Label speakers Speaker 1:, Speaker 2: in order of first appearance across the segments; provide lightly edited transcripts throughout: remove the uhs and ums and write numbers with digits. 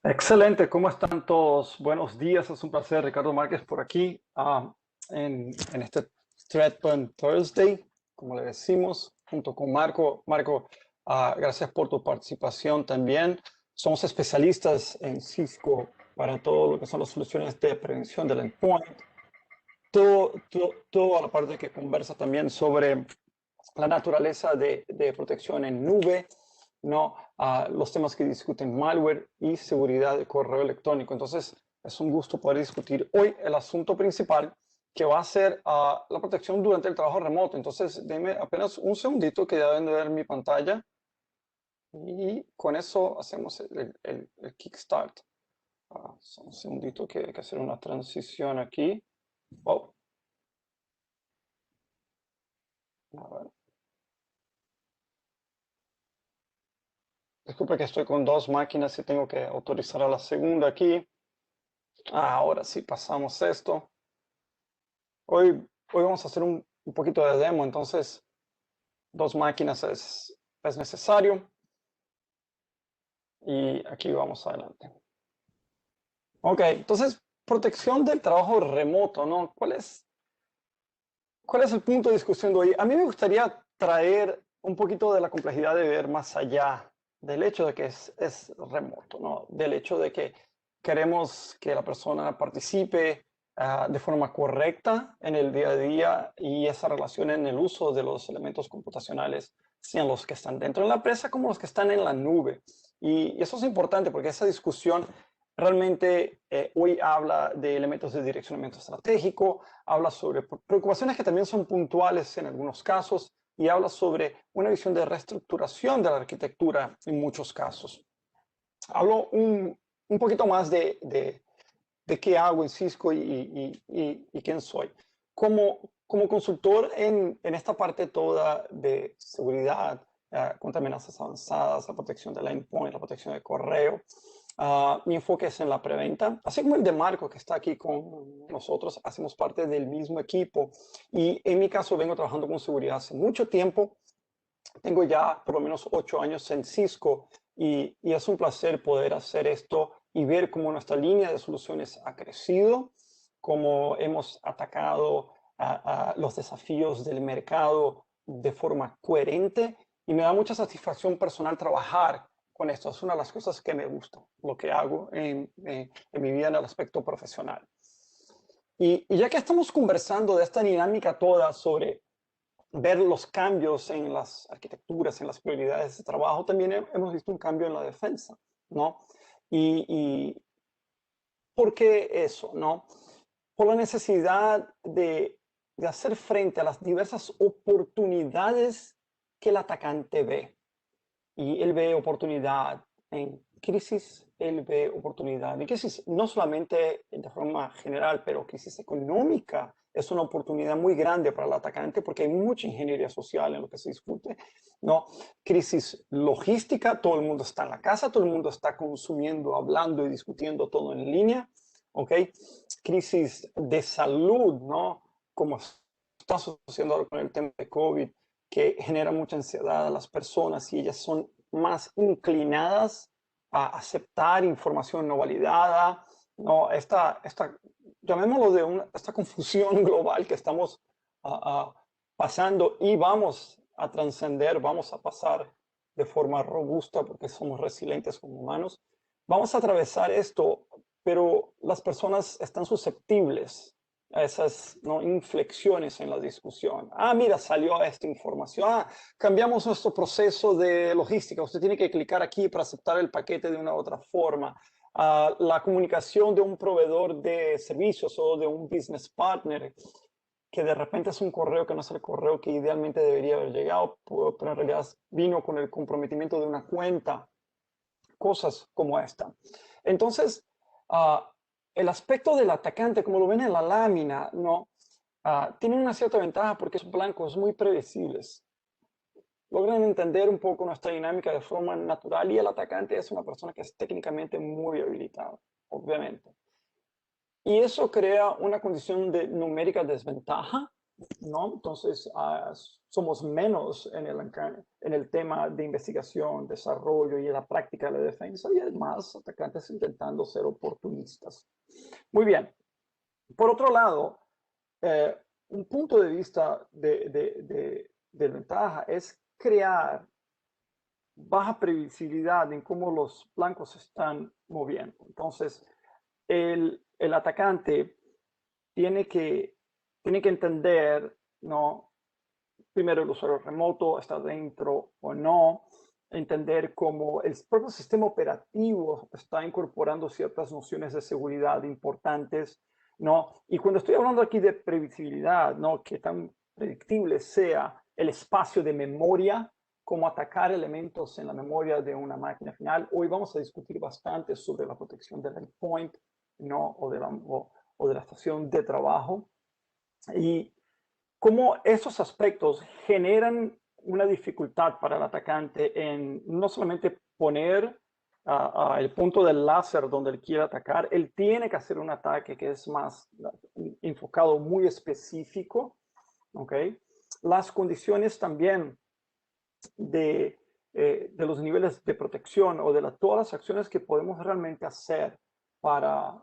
Speaker 1: Excelente, ¿cómo están todos? Buenos días, es un placer, Ricardo Márquez por aquí en este Threadpan Thursday, como le decimos, junto con Marco. Marco, gracias por tu participación también. Somos especialistas en Cisco para todo lo que son las soluciones de prevención del endpoint. Toda la parte que conversa también sobre la naturaleza de protección en nube, ¿no? Los temas que discuten malware y seguridad de correo electrónico. Entonces, es un gusto poder discutir hoy el asunto principal que va a ser la protección durante el trabajo remoto. Entonces, denme apenas un segundito que ya deben de ver mi pantalla y con eso hacemos el kickstart. Un segundito que hay que hacer una transición aquí. Oh, a ver. Disculpe que estoy con dos máquinas y tengo que autorizar a la segunda aquí. Ahora sí pasamos esto. Hoy vamos a hacer un poquito de demo, entonces dos máquinas es necesario. Y aquí vamos adelante. Ok, entonces protección del trabajo remoto, ¿no? ¿Cuál es el punto de discusión de hoy? A mí me gustaría traer un poquito de la complejidad de ver más allá del hecho de que es remoto, ¿no? Del hecho de que queremos que la persona participe de forma correcta en el día a día y esa relación en el uso de los elementos computacionales, sean los que están dentro de la empresa como los que están en la nube. Y eso es importante porque esa discusión realmente hoy habla de elementos de direccionamiento estratégico, habla sobre preocupaciones que también son puntuales en algunos casos y habla sobre una visión de reestructuración de la arquitectura en muchos casos. Hablo un poquito más de qué hago en Cisco y quién soy. Como consultor en esta parte toda de seguridad, contra amenazas avanzadas, la protección del endpoint, la protección de correo, mi enfoque es en la preventa, así como el de Marco, que está aquí con nosotros. Hacemos parte del mismo equipo y en mi caso vengo trabajando con seguridad hace mucho tiempo. Tengo ya por lo menos 8 años en Cisco y es un placer poder hacer esto y ver cómo nuestra línea de soluciones ha crecido, cómo hemos atacado a los desafíos del mercado de forma coherente y me da mucha satisfacción personal trabajar con esto. Es una de las cosas que me gusta, lo que hago en mi vida en el aspecto profesional. Y ya que estamos conversando de esta dinámica toda sobre ver los cambios en las arquitecturas, en las prioridades de trabajo, también hemos visto un cambio en la defensa, ¿no? Y ¿por qué eso, no? Por la necesidad de hacer frente a las diversas oportunidades que el atacante ve. Y él ve oportunidad en crisis, él ve oportunidad en crisis, no solamente de forma general, pero crisis económica es una oportunidad muy grande para el atacante porque hay mucha ingeniería social en lo que se discute, ¿no? Crisis logística, todo el mundo está en la casa, todo el mundo está consumiendo, hablando y discutiendo todo en línea, ¿ok? Crisis de salud, ¿no? Como está sucediendo ahora con el tema de COVID, que genera mucha ansiedad a las personas y ellas son más inclinadas a aceptar información no validada, ¿no? Llamémoslo esta confusión global que estamos pasando y vamos a trascender, vamos a pasar de forma robusta porque somos resilientes como humanos. Vamos a atravesar esto, pero las personas están susceptibles a esas, ¿no?, inflexiones en la discusión. Mira, salió esta información. Cambiamos nuestro proceso de logística. Usted tiene que clicar aquí para aceptar el paquete de una u otra forma. La comunicación de un proveedor de servicios o de un business partner, que de repente es un correo que no es el correo que idealmente debería haber llegado, pero en realidad vino con el comprometimiento de una cuenta. Cosas como esta. Entonces, el aspecto del atacante, como lo ven en la lámina, ¿no? Tiene una cierta ventaja porque son blancos muy predecibles. Logran entender un poco nuestra dinámica de forma natural y el atacante es una persona que es técnicamente muy habilitada, obviamente. Y eso crea una condición de numérica desventaja ¿no? Entonces, somos menos en el tema de investigación, desarrollo y en la práctica de la defensa, y además atacantes intentando ser oportunistas. Muy bien. Por otro lado, eh, un punto de vista de ventaja es crear baja previsibilidad en cómo los blancos se están moviendo. Entonces, el atacante tiene que, tiene que entender, ¿no? Primero, el usuario remoto está dentro o no, entender cómo el propio sistema operativo está incorporando ciertas nociones de seguridad importantes, ¿no? Y cuando estoy hablando aquí de previsibilidad, ¿no? Que tan predictible sea el espacio de memoria, como atacar elementos en la memoria de una máquina final. Hoy vamos a discutir bastante sobre la protección del endpoint, ¿no? O de la estación de trabajo. Y cómo esos aspectos generan una dificultad para el atacante en no solamente poner el punto del láser donde él quiere atacar, él tiene que hacer un ataque que es más enfocado, muy específico, ¿ok? Las condiciones también de los niveles de protección o de todas las acciones que podemos realmente hacer para,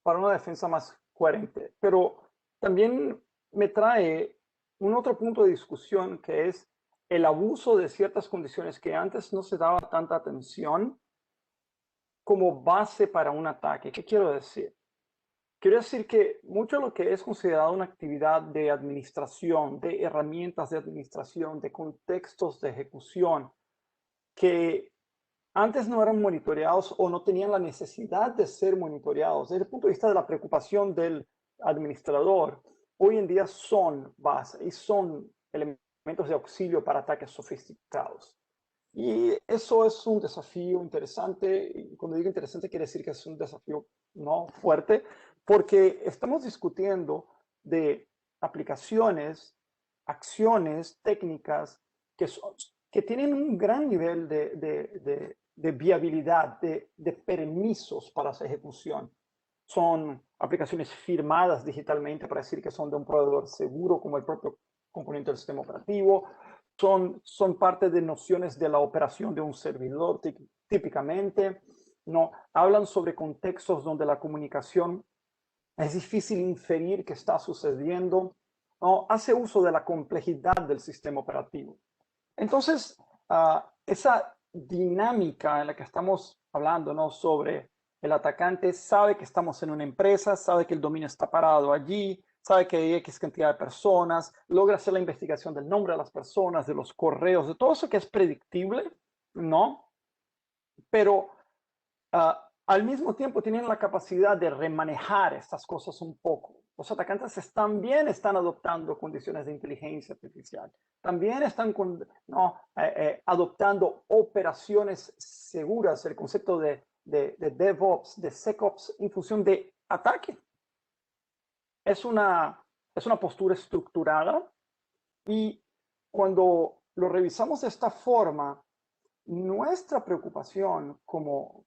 Speaker 1: para una defensa más coherente. Pero también me trae un otro punto de discusión que es el abuso de ciertas condiciones que antes no se daba tanta atención como base para un ataque. ¿Qué quiero decir? Quiero decir que mucho de lo que es considerado una actividad de administración, de herramientas de administración, de contextos de ejecución, que antes no eran monitoreados o no tenían la necesidad de ser monitoreados. Desde el punto de vista de la preocupación del administrador, hoy en día son base y son elementos de auxilio para ataques sofisticados. Y eso es un desafío interesante. Y cuando digo interesante, quiere decir que es un desafío no fuerte, porque estamos discutiendo de aplicaciones, acciones, técnicas que, que tienen un gran nivel de viabilidad, de permisos para su ejecución. Son aplicaciones firmadas digitalmente para decir que son de un proveedor seguro, como el propio componente del sistema operativo. Son parte de nociones de la operación de un servidor típicamente, ¿no? Hablan sobre contextos donde la comunicación es difícil inferir qué está sucediendo, ¿no? Hace uso de la complejidad del sistema operativo. Entonces, esa dinámica en la que estamos hablando, ¿no? Sobre el atacante sabe que estamos en una empresa, sabe que el dominio está parado allí, sabe que hay X cantidad de personas, logra hacer la investigación del nombre de las personas, de los correos, de todo eso que es predictible, ¿no? Pero al mismo tiempo tienen la capacidad de remanejar estas cosas un poco. Los atacantes también están adoptando condiciones de inteligencia artificial, también están adoptando operaciones seguras, el concepto de DevOps, de SecOps en función de ataque. Es una postura estructurada y cuando lo revisamos de esta forma, nuestra preocupación como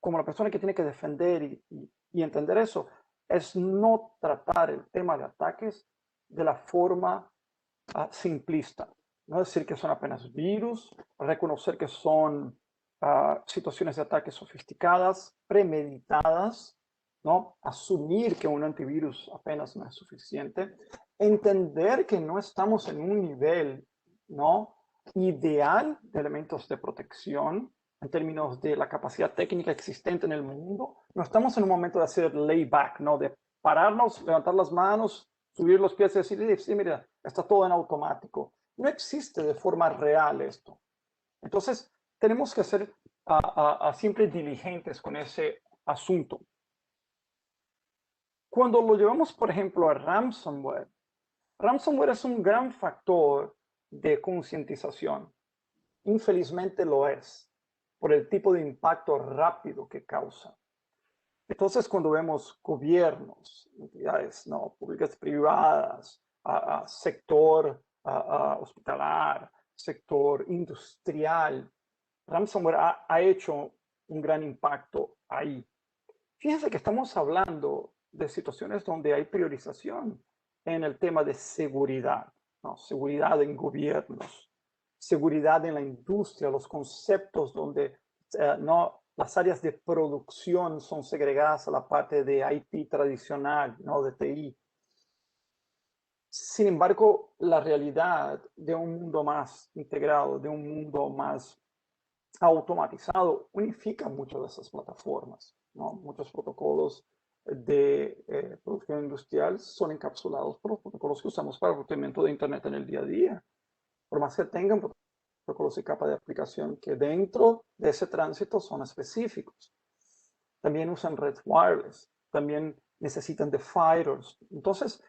Speaker 1: la persona que tiene que defender y entender eso es no tratar el tema de ataques de la forma simplista. No decir que son apenas virus, reconocer que son situaciones de ataque sofisticadas, premeditadas, ¿no? Asumir que un antivirus apenas no es suficiente, entender que no estamos en un nivel, ¿no? Ideal de elementos de protección en términos de la capacidad técnica existente en el mundo. No estamos en un momento de hacer layback, ¿no? De pararnos, levantar las manos, subir los pies y decir, sí, mira, está todo en automático. No existe de forma real esto. Entonces, tenemos que ser siempre diligentes con ese asunto. Cuando lo llevamos, por ejemplo, a ransomware, ransomware es un gran factor de concientización. Infelizmente lo es, por el tipo de impacto rápido que causa. Entonces, cuando vemos gobiernos, entidades ¿no? públicas, privadas, sector hospitalar, sector industrial, ransomware ha hecho un gran impacto ahí. Fíjense que estamos hablando de situaciones donde hay priorización. en el tema de seguridad, ¿no? Seguridad en gobiernos, seguridad en la industria, los conceptos donde no, las áreas de producción son segregadas a la parte de IT tradicional, ¿no? De TI. Sin embargo, la realidad de un mundo más integrado, de un mundo más automatizado, unifica muchas de esas plataformas, ¿no? Muchos protocolos de producción industrial son encapsulados por los protocolos que usamos para el procesamiento de Internet en el día a día. Por más que tengan protocolos y capa de aplicación que dentro de ese tránsito son específicos. También usan red wireless, también necesitan de firewalls. Entonces,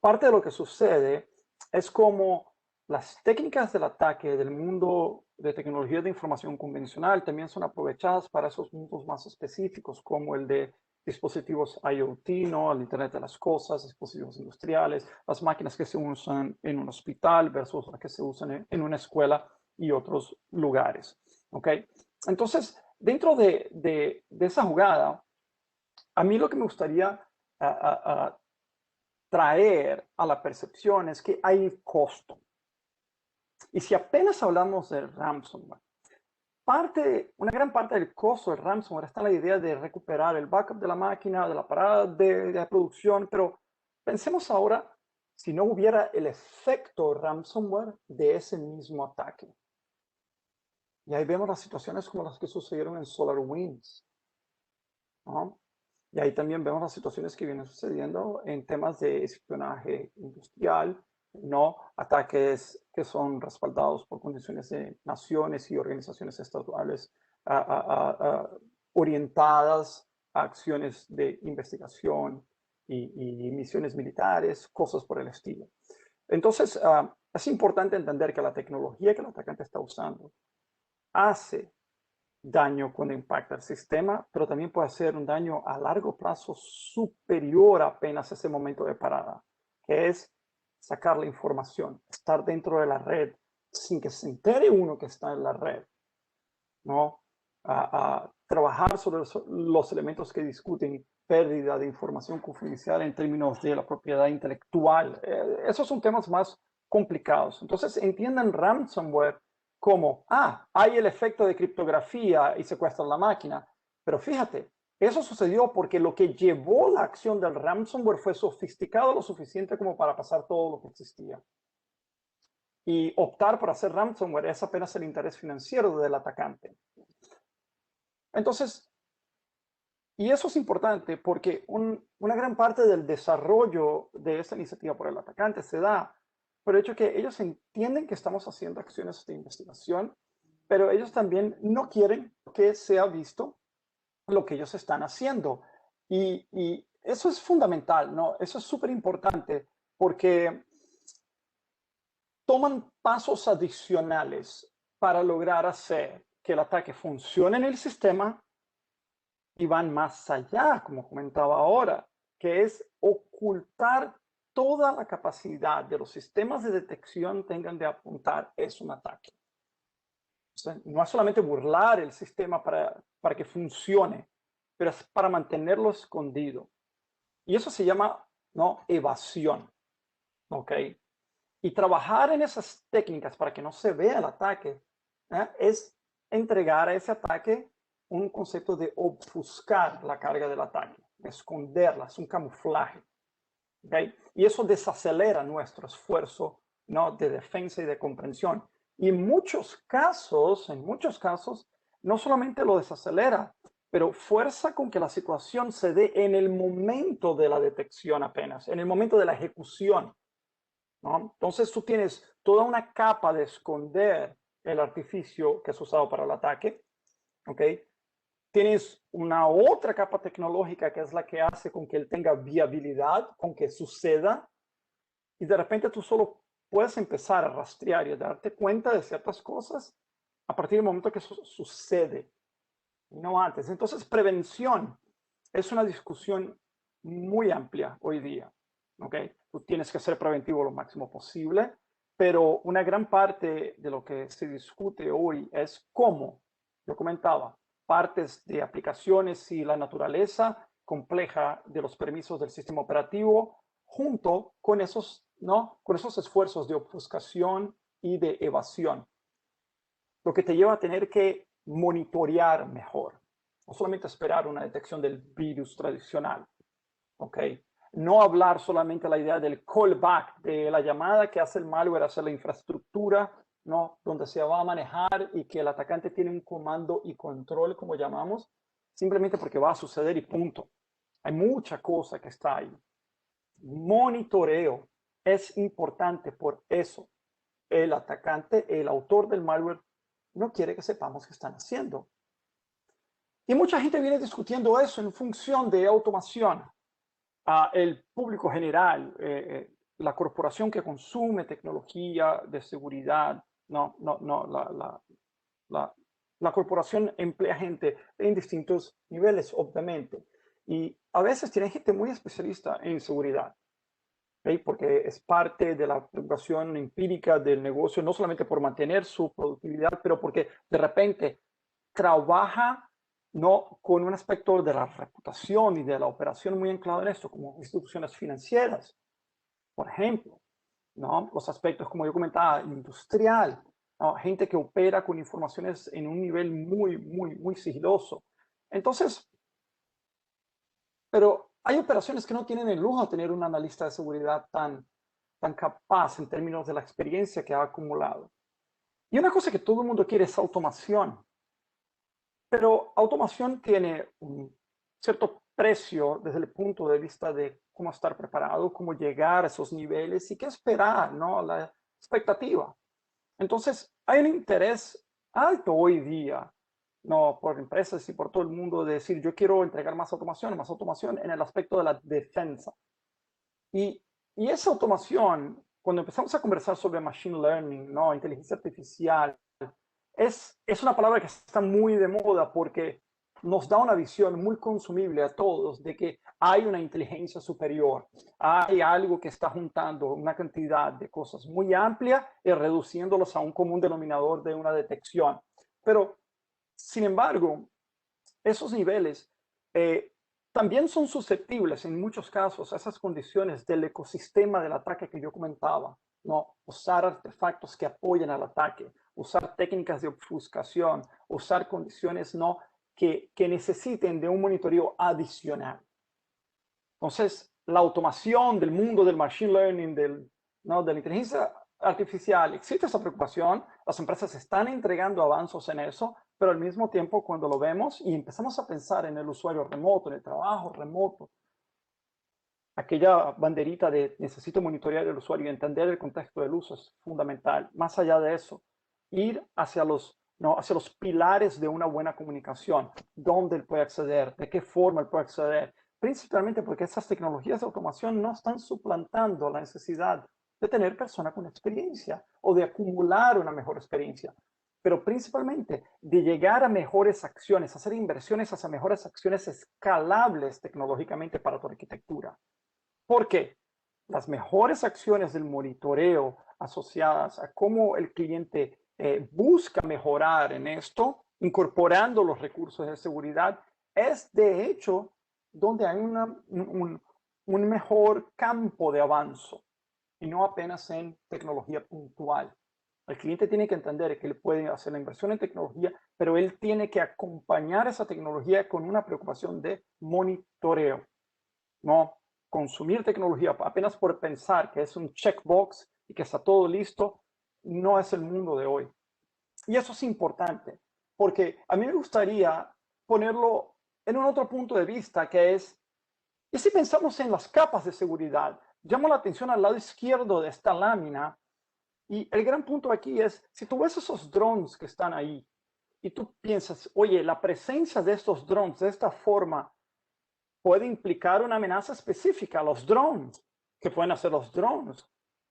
Speaker 1: parte de lo que sucede es como las técnicas del ataque del mundo de tecnología de información convencional también son aprovechadas para esos mundos más específicos, como el de dispositivos IoT, ¿no? El Internet de las cosas, dispositivos industriales, las máquinas que se usan en un hospital versus las que se usan en una escuela y otros lugares. ¿Ok? Entonces, dentro de esa jugada, a mí lo que me gustaría traer a la percepción es que hay costo. Y si apenas hablamos de ransomware, una gran parte del costo del ransomware está en la idea de recuperar el backup de la máquina, de la parada de producción, pero pensemos ahora si no hubiera el efecto ransomware de ese mismo ataque. Y ahí vemos las situaciones como las que sucedieron en SolarWinds, ¿no? Y ahí también vemos las situaciones que vienen sucediendo en temas de espionaje industrial, ¿no? Ataques que son respaldados por condiciones de naciones y organizaciones estatales orientadas a acciones de investigación y misiones militares, cosas por el estilo. Entonces, es importante entender que la tecnología que el atacante está usando hace daño cuando impacta el sistema, pero también puede hacer un daño a largo plazo superior a apenas ese momento de parada, que es sacar la información, estar dentro de la red sin que se entere uno que está en la red, ¿no? Trabajar sobre los elementos que discuten pérdida de información confidencial en términos de la propiedad intelectual. Esos son temas más complicados. Entonces, entiendan ransomware como, hay el efecto de criptografía y secuestran la máquina. Pero fíjate, eso sucedió porque lo que llevó la acción del ransomware fue sofisticado lo suficiente como para pasar todo lo que existía. Y optar por hacer ransomware es apenas el interés financiero del atacante. Entonces, y eso es importante porque una gran parte del desarrollo de esta iniciativa por el atacante se da por el hecho que ellos entienden que estamos haciendo acciones de investigación, pero ellos también no quieren que sea visto lo que ellos están haciendo. Y eso es fundamental, ¿no? Eso es súper importante porque toman pasos adicionales para lograr hacer que el ataque funcione en el sistema y van más allá, como comentaba ahora, que es ocultar toda la capacidad de los sistemas de detección tengan de apuntar es un ataque. O sea, no es solamente burlar el sistema para que funcione, pero es para mantenerlo escondido. Y eso se llama, ¿no?, evasión. ¿Ok? Y trabajar en esas técnicas para que no se vea el ataque es entregar a ese ataque un concepto de obfuscar la carga del ataque, esconderla, es un camuflaje. ¿Okay? Y eso desacelera nuestro esfuerzo, ¿no?, de defensa y de comprensión. Y en muchos casos, no solamente lo desacelera, pero fuerza con que la situación se dé en el momento de la detección apenas, en el momento de la ejecución, ¿no? Entonces tú tienes toda una capa de esconder el artificio que es usado para el ataque, ¿ok? Tienes una otra capa tecnológica que es la que hace con que él tenga viabilidad, con que suceda, y de repente tú solo puedes empezar a rastrear y a darte cuenta de ciertas cosas a partir del momento que eso sucede, no antes. Entonces, prevención es una discusión muy amplia hoy día, ¿ok? Tú tienes que ser preventivo lo máximo posible, pero una gran parte de lo que se discute hoy es cómo, yo comentaba, partes de aplicaciones y la naturaleza compleja de los permisos del sistema operativo junto con esos, ¿no? Con esos esfuerzos de obfuscación y de evasión, lo que te lleva a tener que monitorear mejor, no solamente esperar una detección del virus tradicional, ¿ok? No hablar solamente la idea del callback, de la llamada que hace el malware hacia la infraestructura, ¿no? Donde se va a manejar y que el atacante tiene un comando y control, como llamamos, simplemente porque va a suceder y punto. Hay mucha cosa que está ahí. Monitoreo es importante por eso. El atacante, el autor del malware, no quiere que sepamos qué están haciendo. Y mucha gente viene discutiendo eso en función de automación. El público general, la corporación que consume tecnología de seguridad, la corporación emplea gente en distintos niveles, obviamente. Y a veces tiene gente muy especialista en seguridad, ¿okay? Porque es parte de la preocupación empírica del negocio, no solamente por mantener su productividad, pero porque de repente trabaja, no con un aspecto de la reputación y de la operación muy anclado en esto, como instituciones financieras, por ejemplo, ¿no? Los aspectos, como yo comentaba, industrial, ¿no? Gente que opera con informaciones en un nivel muy sigiloso. Entonces, pero hay operaciones que no tienen el lujo de tener un analista de seguridad tan capaz en términos de la experiencia que ha acumulado. Y una cosa que todo el mundo quiere es automación. Pero automación tiene un cierto precio desde el punto de vista de cómo estar preparado, cómo llegar a esos niveles y qué esperar, ¿no? La expectativa. Entonces, hay un interés alto hoy día, no por empresas y por todo el mundo, de decir, yo quiero entregar más automación en el aspecto de la defensa. Y, y esa automación, cuando empezamos a conversar sobre machine learning, ¿no? Inteligencia artificial, es una palabra que está muy de moda porque nos da una visión muy consumible a todos de que hay una inteligencia superior, hay algo que está juntando una cantidad de cosas muy amplia y reduciéndolos a un común denominador de una detección. Pero, sin embargo, esos niveles también son susceptibles en muchos casos a esas condiciones del ecosistema del ataque que yo comentaba, ¿no? Usar artefactos que apoyen al ataque, usar técnicas de obfuscación, usar condiciones ¿no? que necesiten de un monitoreo adicional. Entonces, la automación del mundo del machine learning, ¿no? de la inteligencia artificial, existe esa preocupación, las empresas están entregando avances en eso, pero al mismo tiempo cuando lo vemos y empezamos a pensar en el usuario remoto, en el trabajo remoto, aquella banderita de necesito monitorear el usuario y entender el contexto del uso es fundamental. Más allá de eso, ir hacia hacia los pilares de una buena comunicación, dónde él puede acceder, de qué forma él puede acceder, principalmente porque esas tecnologías de automación no están suplantando la necesidad de tener personas con experiencia o de acumular una mejor experiencia, pero principalmente de llegar a mejores acciones, hacer inversiones hacia mejores acciones escalables tecnológicamente para tu arquitectura. Porque las mejores acciones del monitoreo asociadas a cómo el cliente busca mejorar en esto, incorporando los recursos de seguridad, es de hecho donde hay un mejor campo de avance y no apenas en tecnología puntual. El cliente tiene que entender que él puede hacer la inversión en tecnología, pero él tiene que acompañar esa tecnología con una preocupación de monitoreo, no consumir tecnología apenas por pensar que es un checkbox y que está todo listo, no es el mundo de hoy. Y eso es importante, porque a mí me gustaría ponerlo en un otro punto de vista, que es, ¿y si pensamos en las capas de seguridad? Llamo la atención al lado izquierdo de esta lámina, y el gran punto aquí es, si tú ves esos drones que están ahí, y tú piensas, oye, la presencia de estos drones de esta forma puede implicar una amenaza específica. Los drones, ¿qué pueden hacer los drones?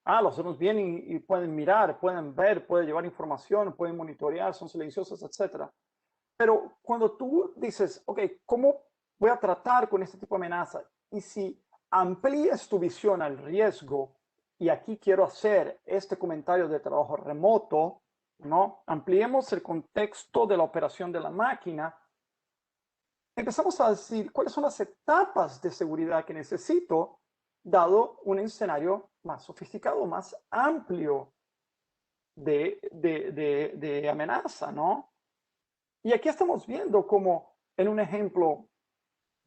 Speaker 1: Los drones vienen y pueden mirar, pueden ver, pueden llevar información, pueden monitorear, son silenciosos, etc. Pero cuando tú dices, ok, ¿cómo voy a tratar con este tipo de amenaza? Y si amplías tu visión al riesgo, y aquí quiero hacer este comentario de trabajo remoto, ¿no? Ampliemos el contexto de la operación de la máquina. Empezamos a decir cuáles son las etapas de seguridad que necesito dado un escenario más sofisticado, más amplio de amenaza, ¿no? Y aquí estamos viendo como en un ejemplo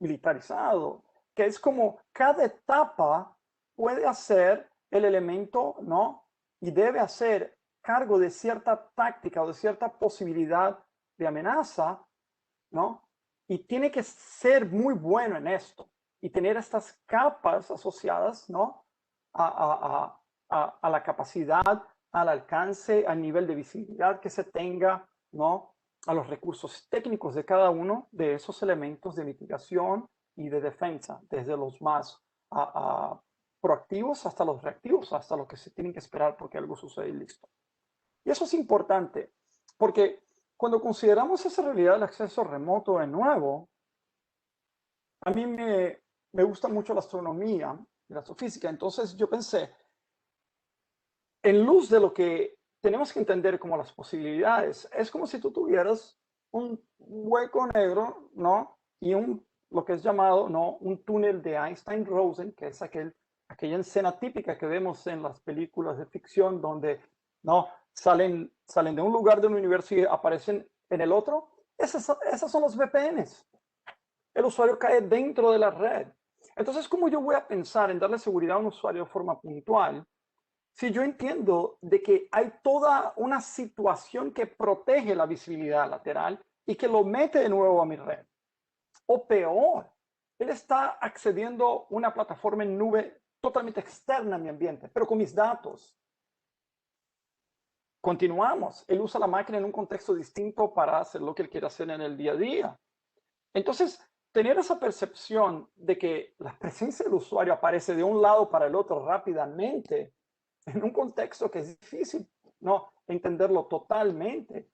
Speaker 1: militarizado, que es como cada etapa puede hacer el elemento, ¿no? Y debe hacer cargo de cierta táctica o de cierta posibilidad de amenaza, ¿no? Y tiene que ser muy bueno en esto y tener estas capas asociadas, ¿no? A la capacidad, al alcance, al nivel de visibilidad que se tenga, ¿no? A los recursos técnicos de cada uno de esos elementos de mitigación y de defensa, desde los más proactivos hasta los reactivos, hasta lo que se tienen que esperar porque algo sucede y listo. Y eso es importante, porque cuando consideramos esa realidad del acceso remoto de nuevo, a mí me gusta mucho la astronomía y la astrofísica, entonces yo pensé, en luz de lo que tenemos que entender como las posibilidades, es como si tú tuvieras un hueco negro, ¿no? Y lo que es llamado, ¿no? Un túnel de Einstein-Rosen, que es aquella escena típica que vemos en las películas de ficción donde, ¿no? Salen de un lugar de un universo y aparecen en el otro. Esas son los VPNs. El usuario cae dentro de la red. Entonces, ¿cómo yo voy a pensar en darle seguridad a un usuario de forma puntual si yo entiendo de que hay toda una situación que protege la visibilidad lateral y que lo mete de nuevo a mi red? O peor, él está accediendo a una plataforma en nube totalmente externa a mi ambiente, pero con mis datos. Continuamos, él usa la máquina en un contexto distinto para hacer lo que él quiere hacer en el día a día. Entonces, tener esa percepción de que la presencia del usuario aparece de un lado para el otro rápidamente, en un contexto que es difícil no entenderlo totalmente,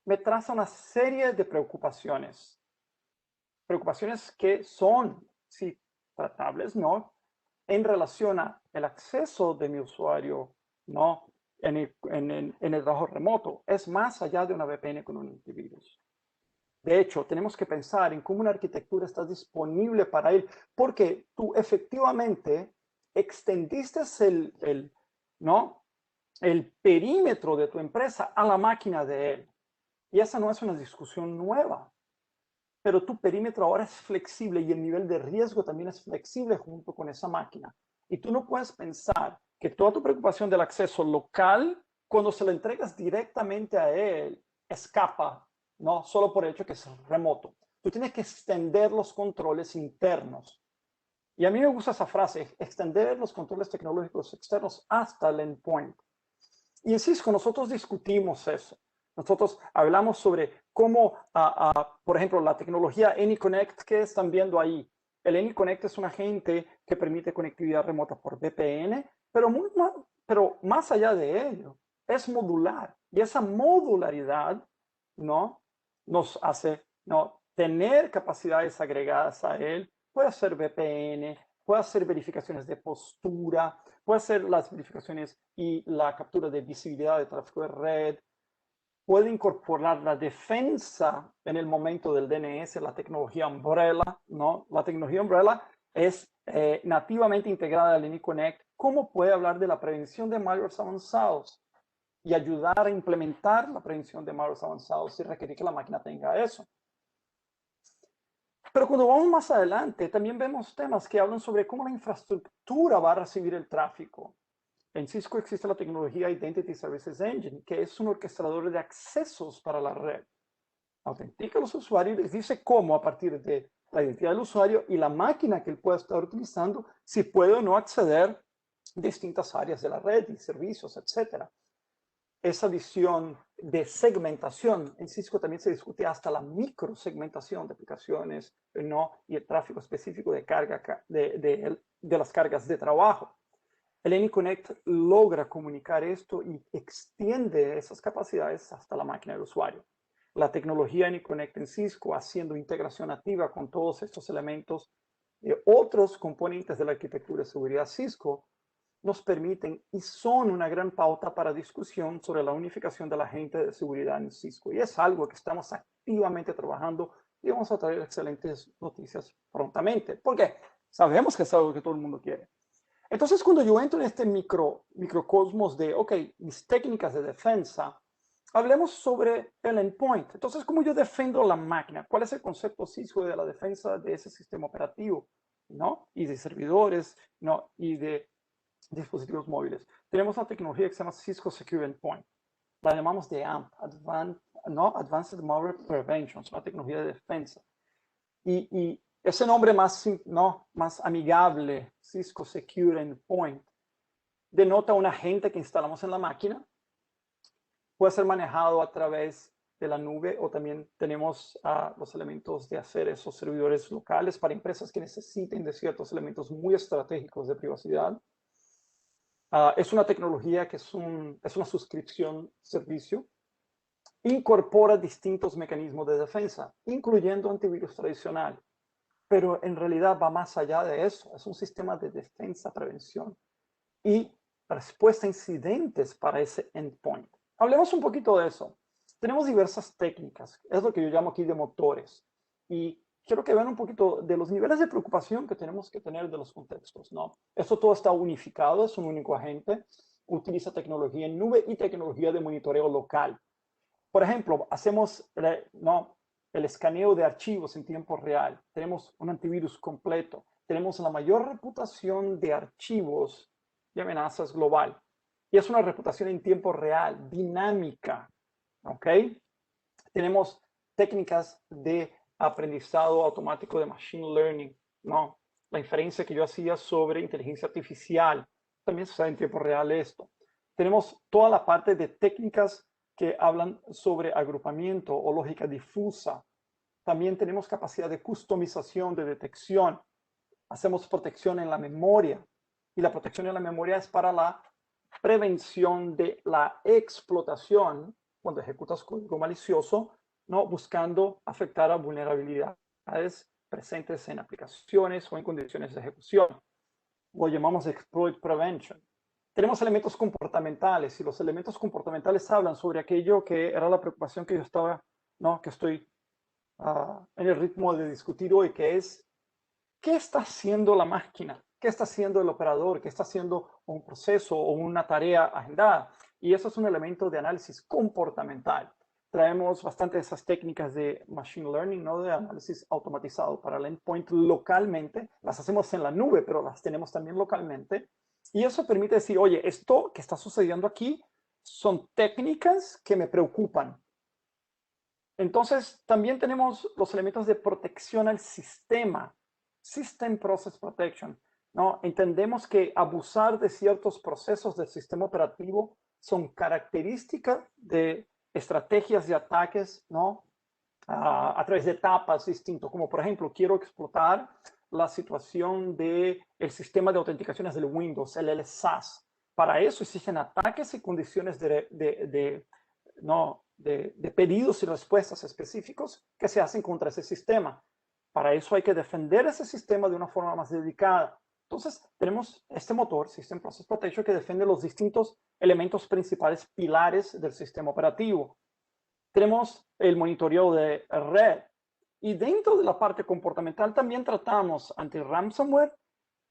Speaker 1: me traza una serie de preocupaciones. Preocupaciones que son, sí, tratables, ¿no? En relación a el acceso de mi usuario, ¿no? En el trabajo remoto. Es más allá de una VPN con un antivirus. De hecho, tenemos que pensar en cómo una arquitectura está disponible para él, porque tú efectivamente extendiste ¿no? el perímetro de tu empresa a la máquina de él. Y esa no es una discusión nueva, pero tu perímetro ahora es flexible y el nivel de riesgo también es flexible junto con esa máquina. Y tú no puedes pensar que toda tu preocupación del acceso local, cuando se lo entregas directamente a él, escapa, ¿no? Solo por el hecho que es remoto. Tú tienes que extender los controles internos. Y a mí me gusta esa frase, extender los controles tecnológicos externos hasta el endpoint. Y en Cisco nosotros discutimos eso. Nosotros hablamos sobre cómo, por ejemplo, la tecnología AnyConnect que están viendo ahí. El AnyConnect es un agente que permite conectividad remota por VPN, pero más allá de ello, es modular. Y esa modularidad, ¿no? Nos hace, ¿no? Tener capacidades agregadas a él. Puede hacer VPN, puede hacer verificaciones de postura, puede hacer las verificaciones y la captura de visibilidad de tráfico de red, puede incorporar la defensa en el momento del DNS, la tecnología Umbrella, ¿no? La tecnología Umbrella es nativamente integrada al AnyConnect. ¿Cómo puede hablar de la prevención de malwares avanzados y ayudar a implementar la prevención de malwares avanzados sin requerir que la máquina tenga eso? Pero cuando vamos más adelante, también vemos temas que hablan sobre cómo la infraestructura va a recibir el tráfico. En Cisco existe la tecnología Identity Services Engine, que es un orquestador de accesos para la red. Autentica a los usuarios y les dice cómo, a partir de la identidad del usuario y la máquina que él pueda estar utilizando, si puede o no acceder a distintas áreas de la red y servicios, etc. Esa visión de segmentación, en Cisco también se discute hasta la microsegmentación de aplicaciones, ¿no? Y el tráfico específico de carga de las cargas de trabajo. El AnyConnect logra comunicar esto y extiende esas capacidades hasta la máquina del usuario. La tecnología AnyConnect en Cisco, haciendo integración nativa con todos estos elementos de otros componentes de la arquitectura de seguridad Cisco, nos permiten y son una gran pauta para discusión sobre la unificación de la agente de seguridad en Cisco. Y es algo que estamos activamente trabajando y vamos a traer excelentes noticias prontamente. ¿Por qué? Sabemos que es algo que todo el mundo quiere. Entonces, cuando yo entro en este microcosmos de, ok, mis técnicas de defensa, hablemos sobre el endpoint. Entonces, ¿cómo yo defiendo la máquina? ¿Cuál es el concepto Cisco de la defensa de ese sistema operativo? ¿No? Y de servidores, ¿no? Y de dispositivos móviles. Tenemos una tecnología que se llama Cisco Secure Endpoint. La llamamos de AMP, Advanced Malware Prevention, es una tecnología de defensa. Y ese nombre más, ¿no? Más amigable, Cisco Secure Endpoint, denota un agente que instalamos en la máquina. Puede ser manejado a través de la nube o también tenemos los elementos de hacer esos servidores locales para empresas que necesiten de ciertos elementos muy estratégicos de privacidad. Es una tecnología que es una suscripción servicio. Incorpora distintos mecanismos de defensa, incluyendo antivirus tradicional. Pero en realidad va más allá de eso. Es un sistema de defensa, prevención y respuesta a incidentes para ese endpoint. Hablemos un poquito de eso. Tenemos diversas técnicas. Es lo que yo llamo aquí de motores. Y quiero que vean un poquito de los niveles de preocupación que tenemos que tener de los contextos, ¿no? Esto todo está unificado, es un único agente. Utiliza tecnología en nube y tecnología de monitoreo local. Por ejemplo, hacemos el escaneo de archivos en tiempo real. Tenemos un antivirus completo. Tenemos la mayor reputación de archivos y amenazas global. Y es una reputación en tiempo real, dinámica. ¿Ok? Tenemos técnicas de aprendizado automático de machine learning. ¿No? La inferencia que yo hacía sobre inteligencia artificial. También se sabe en tiempo real esto. Tenemos toda la parte de técnicas que hablan sobre agrupamiento o lógica difusa. También tenemos capacidad de customización, de detección. Hacemos protección en la memoria. Y la protección en la memoria es para la prevención de la explotación cuando ejecutas código malicioso, ¿no? Buscando afectar a vulnerabilidades presentes en aplicaciones o en condiciones de ejecución. Lo llamamos exploit prevention. Tenemos elementos comportamentales y los elementos comportamentales hablan sobre aquello que era la preocupación que yo estaba, ¿no? Que estoy en el ritmo de discutir hoy, que es ¿qué está haciendo la máquina? ¿Qué está haciendo el operador? ¿Qué está haciendo un proceso o una tarea agendada? Y eso es un elemento de análisis comportamental. Traemos bastante de esas técnicas de machine learning, ¿no? De análisis automatizado para el endpoint localmente. Las hacemos en la nube, pero las tenemos también localmente. Y eso permite decir, oye, esto que está sucediendo aquí son técnicas que me preocupan. Entonces, también tenemos los elementos de protección al sistema, System Process Protection, ¿no? Entendemos que abusar de ciertos procesos del sistema operativo son características de estrategias de ataques, ¿no? A través de etapas distintas, como por ejemplo, quiero explotar la situación del sistema de autenticaciones del Windows, el LSAS. Para eso existen ataques y condiciones de pedidos y respuestas específicos que se hacen contra ese sistema. Para eso hay que defender ese sistema de una forma más dedicada. Entonces, tenemos este motor, System Process Protection, que defiende los distintos elementos principales, pilares del sistema operativo. Tenemos el monitoreo de red. Y dentro de la parte comportamental también tratamos anti-ransomware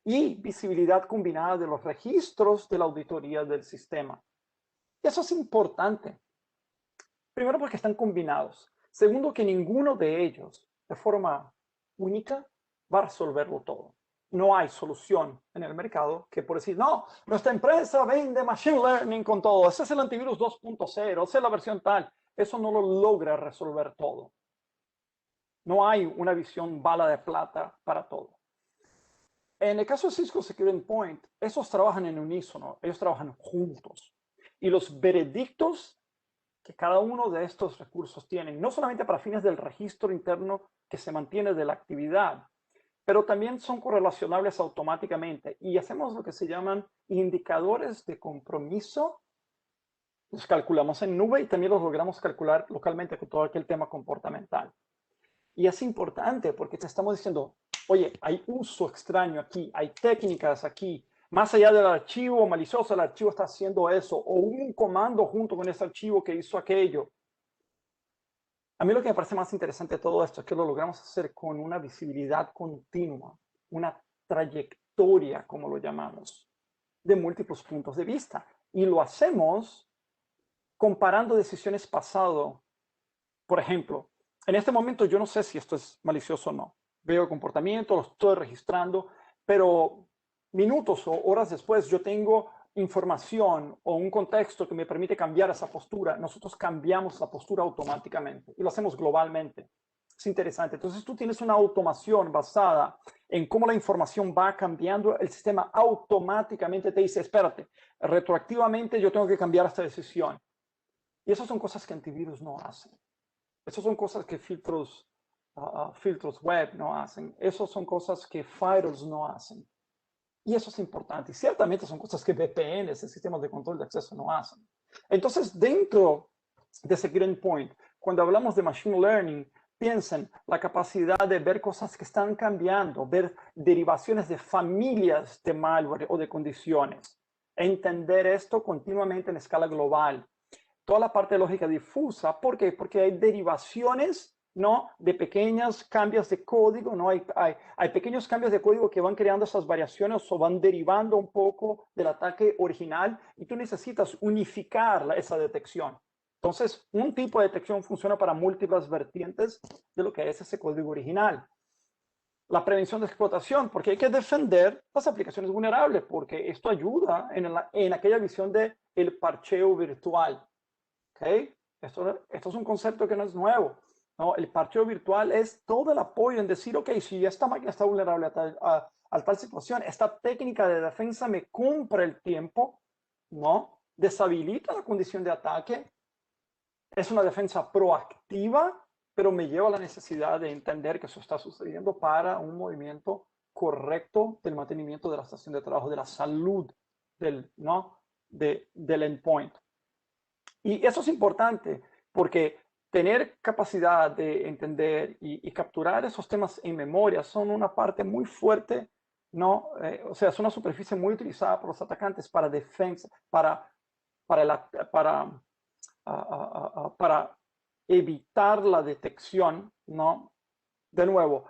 Speaker 1: y visibilidad combinada de los registros de la auditoría del sistema. Y eso es importante. Primero, porque están combinados. Segundo, que ninguno de ellos, de forma única, va a resolverlo todo. No hay solución en el mercado que por decir, no, nuestra empresa vende machine learning con todo. Ese es el antivirus 2.0, esa es la versión tal. Eso no lo logra resolver todo. No hay una visión bala de plata para todo. En el caso de Cisco Secure Endpoint, esos trabajan en unísono, ellos trabajan juntos. Y los veredictos que cada uno de estos recursos tienen, no solamente para fines del registro interno que se mantiene de la actividad, pero también son correlacionables automáticamente y hacemos lo que se llaman indicadores de compromiso. Los calculamos en nube y también los logramos calcular localmente con todo aquel tema comportamental. Y es importante porque te estamos diciendo, oye, hay uso extraño aquí, hay técnicas aquí, más allá del archivo malicioso, el archivo está haciendo eso, o un comando junto con ese archivo que hizo aquello. A mí lo que me parece más interesante de todo esto es que lo logramos hacer con una visibilidad continua, una trayectoria, como lo llamamos, de múltiples puntos de vista. Y lo hacemos comparando decisiones pasado. Por ejemplo, en este momento yo no sé si esto es malicioso o no. Veo el comportamiento, lo estoy registrando, pero minutos o horas después yo tengo información o un contexto que me permite cambiar esa postura. Nosotros cambiamos la postura automáticamente y lo hacemos globalmente. Es interesante. Entonces tú tienes una automación basada en cómo la información va cambiando. El sistema automáticamente te dice, espérate, retroactivamente yo tengo que cambiar esta decisión. Y esas son cosas que antivirus no hacen. Esas son cosas que filtros web no hacen. Esas son cosas que firewalls no hacen. Y eso es importante. Y ciertamente son cosas que VPNs, sistemas de control de acceso, no hacen. Entonces, dentro de ese green point, cuando hablamos de machine learning, piensen la capacidad de ver cosas que están cambiando, ver derivaciones de familias de malware o de condiciones. Entender esto continuamente en escala global. Toda la parte de lógica difusa, ¿por qué? Porque hay derivaciones, ¿no? De pequeños cambios de código, ¿no? Hay pequeños cambios de código que van creando esas variaciones o van derivando un poco del ataque original y tú necesitas unificar esa detección. Entonces, un tipo de detección funciona para múltiples vertientes de lo que es ese código original. La prevención de explotación, porque hay que defender las aplicaciones vulnerables, porque esto ayuda en aquella visión de el parcheo virtual. ¿Okay? Esto es un concepto que no es nuevo, ¿no? El parcheo virtual es todo el apoyo en decir, ok, si esta máquina está vulnerable a tal situación, esta técnica de defensa me compra el tiempo, ¿no? Deshabilita la condición de ataque. Es una defensa proactiva, pero me lleva a la necesidad de entender que eso está sucediendo para un movimiento correcto del mantenimiento de la estación de trabajo, de la salud ¿no? del endpoint. Y eso es importante porque tener capacidad de entender y capturar esos temas en memoria son una parte muy fuerte, ¿no? O sea, es una superficie muy utilizada por los atacantes para defensa, para evitar la detección, ¿no? De nuevo,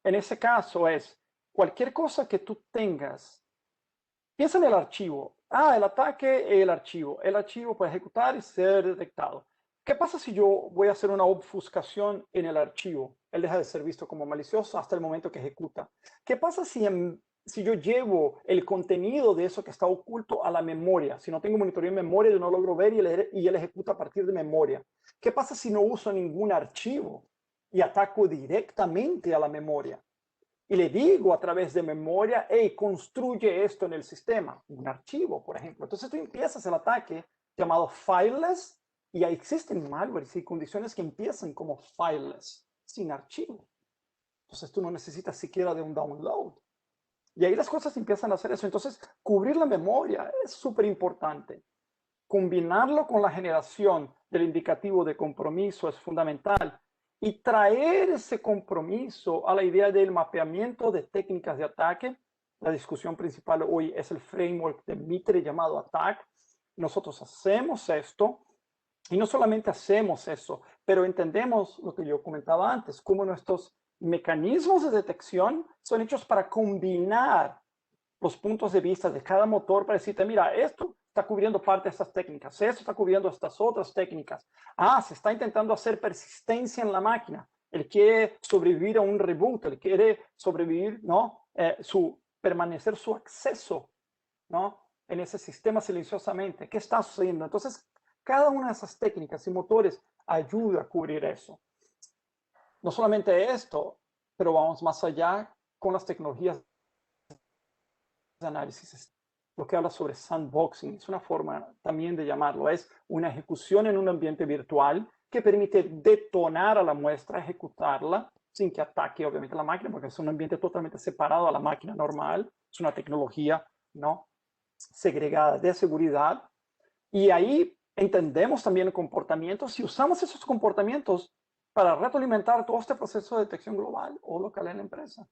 Speaker 1: en ese caso es cualquier cosa que tú tengas. Piensa en el archivo. El ataque, el archivo. El archivo puede ejecutar y ser detectado. ¿Qué pasa si yo voy a hacer una obfuscación en el archivo? Él deja de ser visto como malicioso hasta el momento que ejecuta. ¿Qué pasa si yo llevo el contenido de eso que está oculto a la memoria? Si no tengo monitoreo en memoria, yo no logro ver y él ejecuta a partir de memoria. ¿Qué pasa si no uso ningún archivo y ataco directamente a la memoria? Y le digo a través de memoria, hey, construye esto en el sistema, un archivo, por ejemplo. Entonces tú empiezas el ataque llamado fileless y ahí existen malwares y condiciones que empiezan como fileless, sin archivo. Entonces tú no necesitas siquiera de un download. Y ahí las cosas empiezan a hacer eso. Entonces, cubrir la memoria es súper importante. Combinarlo con la generación del indicativo de compromiso es fundamental. Y traer ese compromiso a la idea del mapeamiento de técnicas de ataque. La discusión principal hoy es el framework de Mitre llamado ATT&CK. Nosotros hacemos esto y no solamente hacemos eso, pero entendemos lo que yo comentaba antes, cómo nuestros mecanismos de detección son hechos para combinar los puntos de vista de cada motor para decirte, mira, esto está cubriendo parte de estas técnicas, esto está cubriendo estas otras técnicas. Se está intentando hacer persistencia en la máquina. Él quiere sobrevivir a un reboot, él quiere sobrevivir, ¿no? Permanecer su acceso, ¿no? En ese sistema silenciosamente. ¿Qué está sucediendo? Entonces, cada una de esas técnicas y motores ayuda a cubrir eso. No solamente esto, pero vamos más allá con las tecnologías de análisis. Lo que habla sobre sandboxing es una forma también de llamarlo. Es una ejecución en un ambiente virtual que permite detonar a la muestra, ejecutarla sin que ataque obviamente la máquina, porque es un ambiente totalmente separado a la máquina normal. Es una tecnología, ¿no? Segregada de seguridad. Y ahí entendemos también el comportamiento. Si usamos esos comportamientos para retroalimentar todo este proceso de detección global o local en la empresa.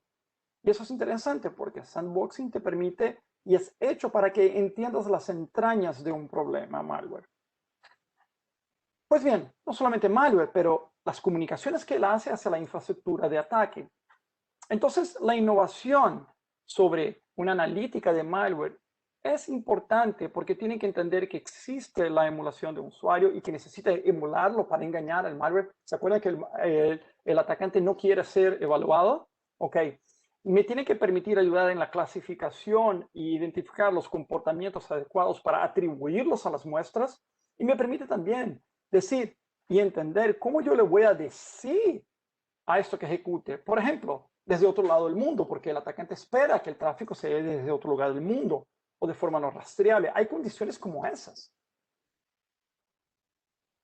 Speaker 1: Y eso es interesante porque sandboxing te permite y es hecho para que entiendas las entrañas de un problema malware. Pues bien, no solamente malware, pero las comunicaciones que él hace hacia la infraestructura de ataque. Entonces, la innovación sobre una analítica de malware es importante porque tienen que entender que existe la emulación de un usuario y que necesita emularlo para engañar al malware. ¿Se acuerdan que el atacante no quiere ser evaluado? Ok. Me tiene que permitir ayudar en la clasificación e identificar los comportamientos adecuados para atribuirlos a las muestras. Y me permite también decir y entender cómo yo le voy a decir a esto que ejecute. Por ejemplo, desde otro lado del mundo, porque el atacante espera que el tráfico se dé desde otro lugar del mundo o de forma no rastreable. Hay condiciones como esas.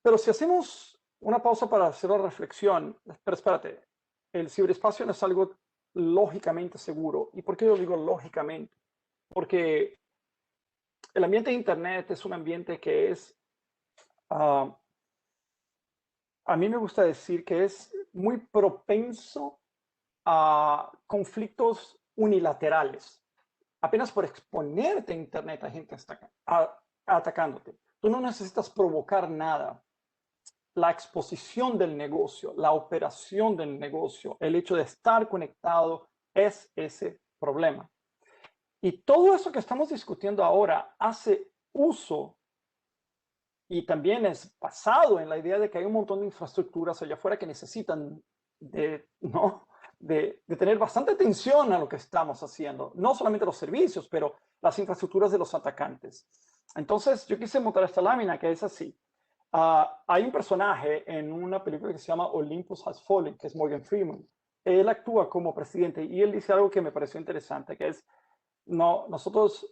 Speaker 1: Pero si hacemos una pausa para hacer la reflexión, pero espérate, el ciberespacio no es algo lógicamente seguro. ¿Y por qué yo digo lógicamente? Porque el ambiente de Internet es un ambiente que es, a mí me gusta decir que es muy propenso a conflictos unilaterales. Apenas por exponerte a Internet a gente atacándote. Tú no necesitas provocar nada. La exposición del negocio, la operación del negocio, el hecho de estar conectado es ese problema. Y todo eso que estamos discutiendo ahora hace uso y también es basado en la idea de que hay un montón de infraestructuras allá afuera que necesitan ¿no? de tener bastante atención a lo que estamos haciendo. No solamente los servicios, pero las infraestructuras de los atacantes. Entonces, yo quise montar esta lámina que es así. Hay un personaje en una película que se llama Olympus Has Fallen, que es Morgan Freeman. Él actúa como presidente y él dice algo que me pareció interesante, que es, no, nosotros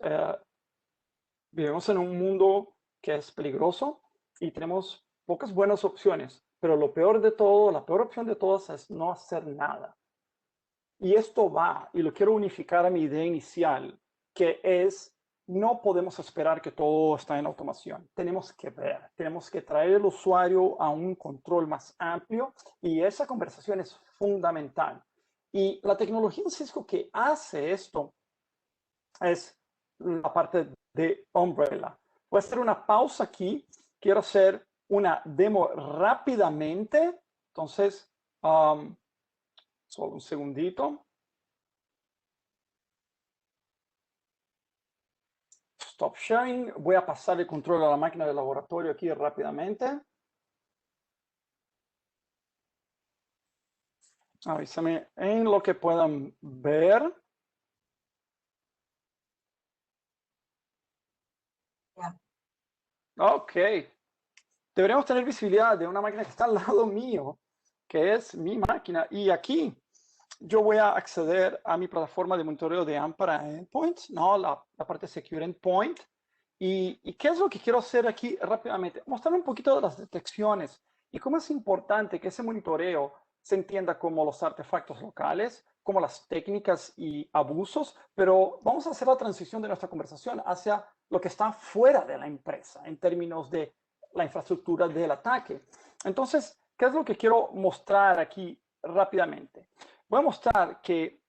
Speaker 1: vivimos en un mundo que es peligroso y tenemos pocas buenas opciones, pero lo peor de todo, la peor opción de todas es no hacer nada. Y esto va, y lo quiero unificar a mi idea inicial, que es, no podemos esperar que todo está en automación. Tenemos que ver, tenemos que traer al usuario a un control más amplio y esa conversación es fundamental. Y la tecnología en Cisco que hace esto es la parte de Umbrella. Voy a hacer una pausa aquí. Quiero hacer una demo rápidamente. Entonces, solo un segundito. Stop sharing. Voy a pasar el control a la máquina de laboratorio aquí rápidamente. Avísame en lo que puedan ver. Ok. Deberíamos tener visibilidad de una máquina que está al lado mío, que es mi máquina. Y aquí yo voy a acceder a mi plataforma de monitoreo de Ampara Endpoint, ¿no? La parte Secure Endpoint. ¿Y qué es lo que quiero hacer aquí rápidamente? Mostrar un poquito de las detecciones y cómo es importante que ese monitoreo se entienda como los artefactos locales, como las técnicas y abusos, pero vamos a hacer la transición de nuestra conversación hacia lo que está fuera de la empresa en términos de la infraestructura del ataque. Entonces, ¿qué es lo que quiero mostrar aquí rápidamente? Voy a mostrar que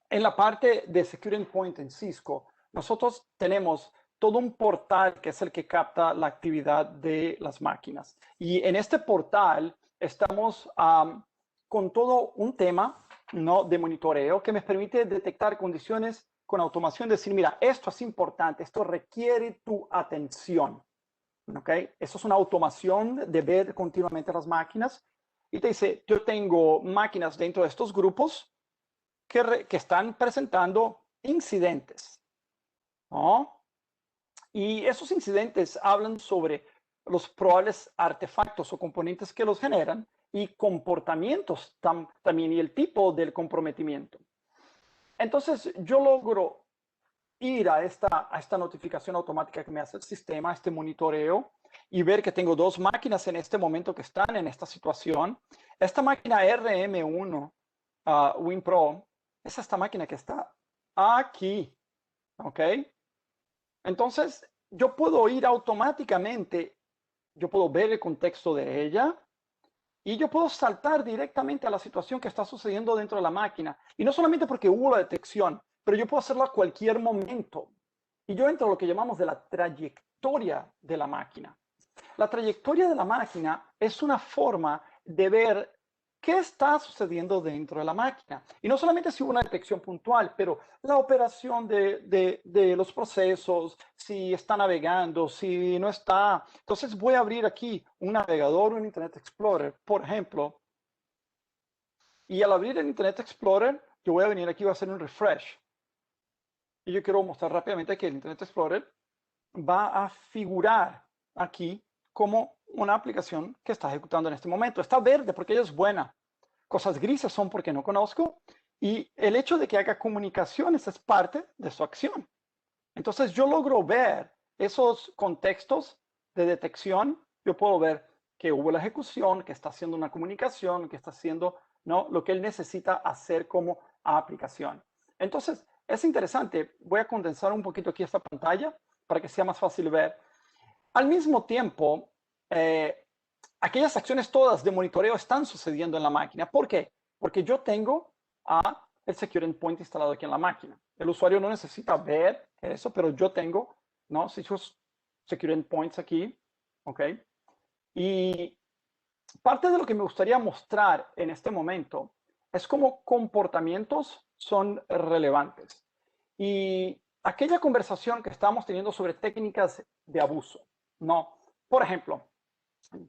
Speaker 1: en la parte de Secure Endpoint en Cisco, nosotros tenemos todo un portal que es el que capta la actividad de las máquinas. Y en este portal estamos con todo un tema, ¿no?, de monitoreo que me permite detectar condiciones con automación, decir, mira, esto es importante, esto requiere tu atención. ¿Okay? Eso es una automación de ver continuamente las máquinas. Y te dice, yo tengo máquinas dentro de estos grupos que están presentando incidentes, ¿no? Y esos incidentes hablan sobre los probables artefactos o componentes que los generan y comportamientos también y el tipo del comprometimiento. Entonces, yo logro ir a esta notificación automática que me hace el sistema, este monitoreo, y ver que tengo dos máquinas en este momento que están en esta situación. Esta máquina RM1 WinPro es esta máquina que está aquí, ¿ok? Entonces, yo puedo ir automáticamente, yo puedo ver el contexto de ella y yo puedo saltar directamente a la situación que está sucediendo dentro de la máquina. Y no solamente porque hubo la detección, pero yo puedo hacerlo a cualquier momento. Y yo entro a lo que llamamos de la trayectoria de la máquina. La trayectoria de la máquina es una forma de ver qué está sucediendo dentro de la máquina. Y no solamente si hubo una detección puntual, pero la operación de los procesos, si está navegando, si no está. Entonces voy a abrir aquí un navegador, un Internet Explorer, por ejemplo. Y al abrir el Internet Explorer, yo voy a venir aquí y voy a hacer un refresh. Y yo quiero mostrar rápidamente que el Internet Explorer va a figurar aquí como una aplicación que está ejecutando en este momento. Está verde porque ella es buena. Cosas grises son porque no conozco. Y el hecho de que haga comunicaciones es parte de su acción. Entonces yo logro ver esos contextos de detección. Yo puedo ver que hubo la ejecución, que está haciendo una comunicación, que está haciendo, ¿no?, lo que él necesita hacer como aplicación. Entonces es interesante. Voy a condensar un poquito aquí esta pantalla para que sea más fácil ver. Al mismo tiempo, aquellas acciones todas de monitoreo están sucediendo en la máquina. ¿Por qué? Porque yo tengo el Secure Endpoint instalado aquí en la máquina. El usuario no necesita ver eso, pero yo tengo, ¿no?, Secure Endpoints aquí, ¿ok? Y parte de lo que me gustaría mostrar en este momento es cómo comportamientos son relevantes. Y aquella conversación que estábamos teniendo sobre técnicas de abuso, ¿no? Por ejemplo,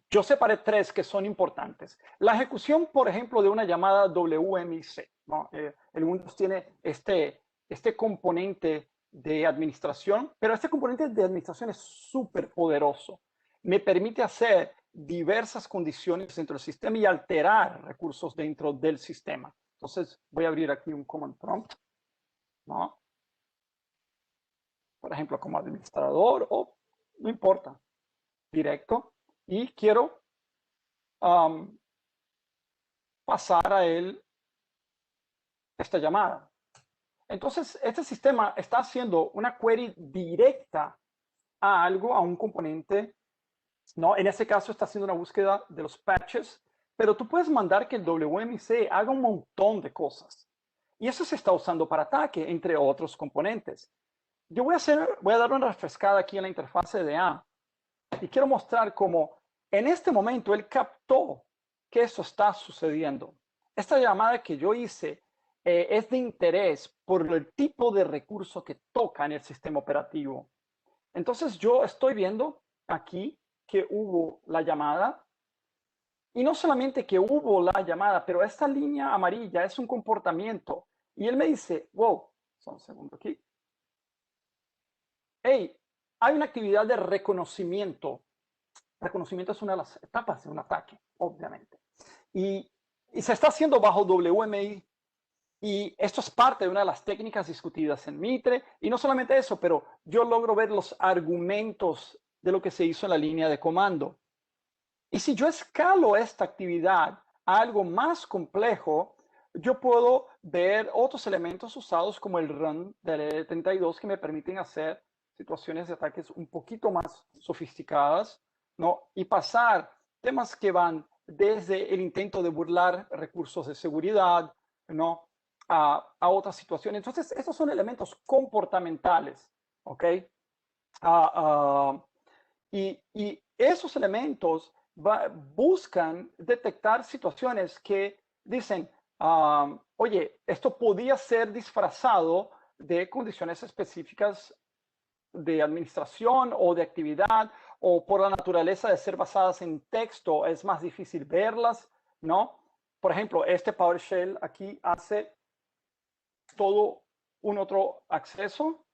Speaker 1: yo separé tres que son importantes. La ejecución, por ejemplo, de una llamada WMIC, ¿no? El Windows tiene este componente de administración, pero este componente de administración es súper poderoso. Me permite hacer diversas condiciones dentro del sistema y alterar recursos dentro del sistema. Entonces, voy a abrir aquí un command prompt, ¿no? Por ejemplo, como administrador o no importa, directo. Y quiero pasar a él esta llamada. Entonces, este sistema está haciendo una query directa a algo, a un componente, ¿no? En ese caso está haciendo una búsqueda de los patches, pero tú puedes mandar que el WMIC haga un montón de cosas. Y eso se está usando para ataque, entre otros componentes. Yo voy a dar una refrescada aquí en la interfase de A y quiero mostrar cómo en este momento él captó que eso está sucediendo. Esta llamada que yo hice es de interés por el tipo de recurso que toca en el sistema operativo. Entonces yo estoy viendo aquí que hubo la llamada y no solamente que hubo la llamada, pero esta línea amarilla es un comportamiento. Y él me dice, wow, son un segundo aquí. Hey, hay una actividad de reconocimiento. Reconocimiento es una de las etapas de un ataque, obviamente. Y se está haciendo bajo WMI. Y esto es parte de una de las técnicas discutidas en Mitre. Y no solamente eso, pero yo logro ver los argumentos de lo que se hizo en la línea de comando. Y si yo escalo esta actividad a algo más complejo, yo puedo ver otros elementos usados como el run del E32 que me permiten hacer situaciones de ataques un poquito más sofisticadas, ¿no? Y pasar temas que van desde el intento de burlar recursos de seguridad, ¿no?, a otras situaciones. Entonces, estos son elementos comportamentales, ¿ok? Y esos elementos buscan detectar situaciones que dicen, oye, esto podía ser disfrazado de condiciones específicas de administración o de actividad, o por la naturaleza de ser basadas en texto, es más difícil verlas, ¿no? Por ejemplo, este PowerShell aquí hace todo un otro acceso.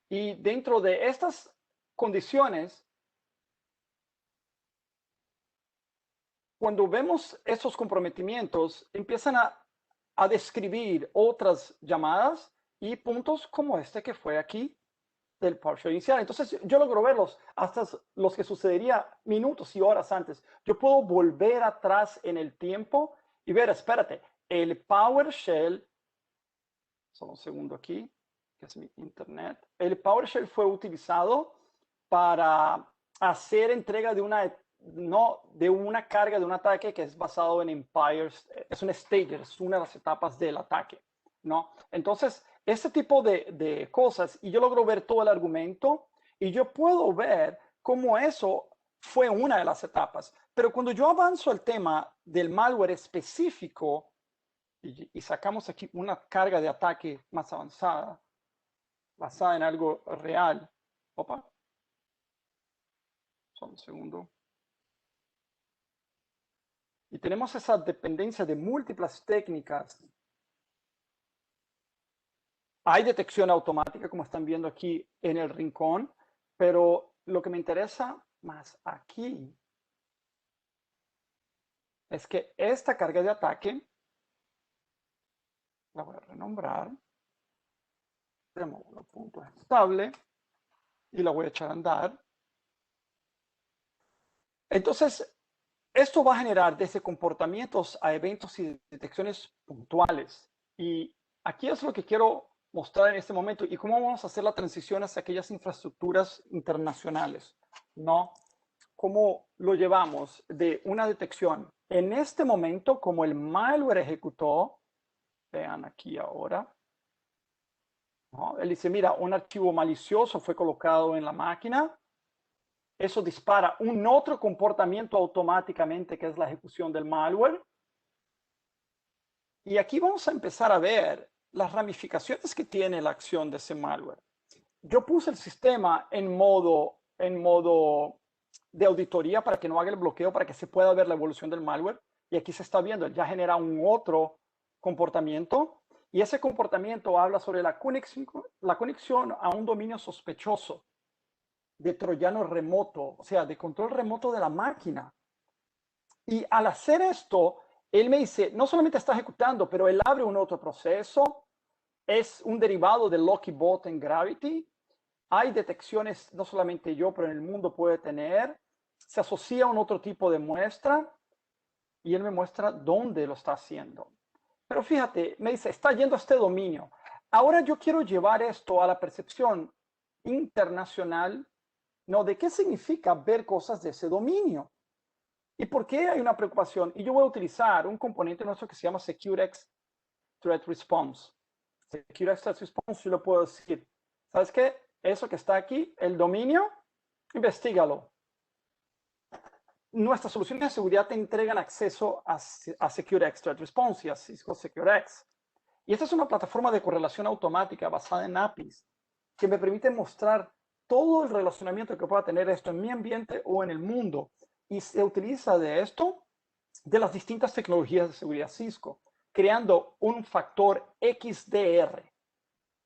Speaker 1: Y dentro de estas condiciones, cuando vemos estos comprometimientos, empiezan a describir otras llamadas y puntos como este que fue aquí del PowerShell inicial. Entonces yo logro verlos hasta los que sucedería minutos y horas antes. Yo puedo volver atrás en el tiempo y ver, espérate, el PowerShell, solo un segundo aquí, que es mi internet, el PowerShell fue utilizado para hacer entrega de una carga de un ataque que es basado en Empires, es un stager, es una de las etapas del ataque, ¿no? Entonces, este tipo de cosas, y yo logro ver todo el argumento, y yo puedo ver cómo eso fue una de las etapas. Pero cuando yo avanzo al tema del malware específico, y sacamos aquí una carga de ataque más avanzada, basada en algo real. Opa, solo un segundo. Y tenemos esa dependencia de múltiples técnicas. Hay detección automática, como están viendo aquí en el rincón, pero lo que me interesa más aquí es que esta carga de ataque, la voy a renombrar, de módulo punto estable, y la voy a echar a andar. Entonces, esto va a generar desde comportamientos a eventos y detecciones puntuales. Y aquí es lo que quiero mostrar en este momento y cómo vamos a hacer la transición hacia aquellas infraestructuras internacionales, ¿no? Cómo lo llevamos de una detección en este momento, como el malware ejecutó, vean aquí ahora, ¿no? Él dice, mira, un archivo malicioso fue colocado en la máquina, eso dispara un otro comportamiento automáticamente, que es la ejecución del malware. Y aquí vamos a empezar a ver las ramificaciones que tiene la acción de ese malware. Yo puse el sistema en modo de auditoría para que no haga el bloqueo, para que se pueda ver la evolución del malware. Y aquí se está viendo, ya genera un otro comportamiento. Y ese comportamiento habla sobre la conexión a un dominio sospechoso de troyano remoto, o sea, de control remoto de la máquina. Y al hacer esto, él me dice, no solamente está ejecutando, pero él abre un otro proceso, es un derivado del Locky Bot en Gravity. Hay detecciones, no solamente yo, pero en el mundo puede tener. Se asocia a un otro tipo de muestra y él me muestra dónde lo está haciendo. Pero fíjate, me dice, está yendo a este dominio. Ahora yo quiero llevar esto a la percepción internacional, ¿no? ¿De qué significa ver cosas de ese dominio? ¿Y por qué hay una preocupación? Y yo voy a utilizar un componente nuestro que se llama SecureX Threat Response. SecureX Threat Response, yo lo puedo decir, ¿sabes qué? Eso que está aquí, el dominio, investigalo. Nuestras soluciones de seguridad te entregan acceso a SecureX Threat Response y a Cisco SecureX. Y esta es una plataforma de correlación automática basada en APIs que me permite mostrar todo el relacionamiento que pueda tener esto en mi ambiente o en el mundo. Y se utiliza de esto, de las distintas tecnologías de seguridad Cisco, creando un factor XDR.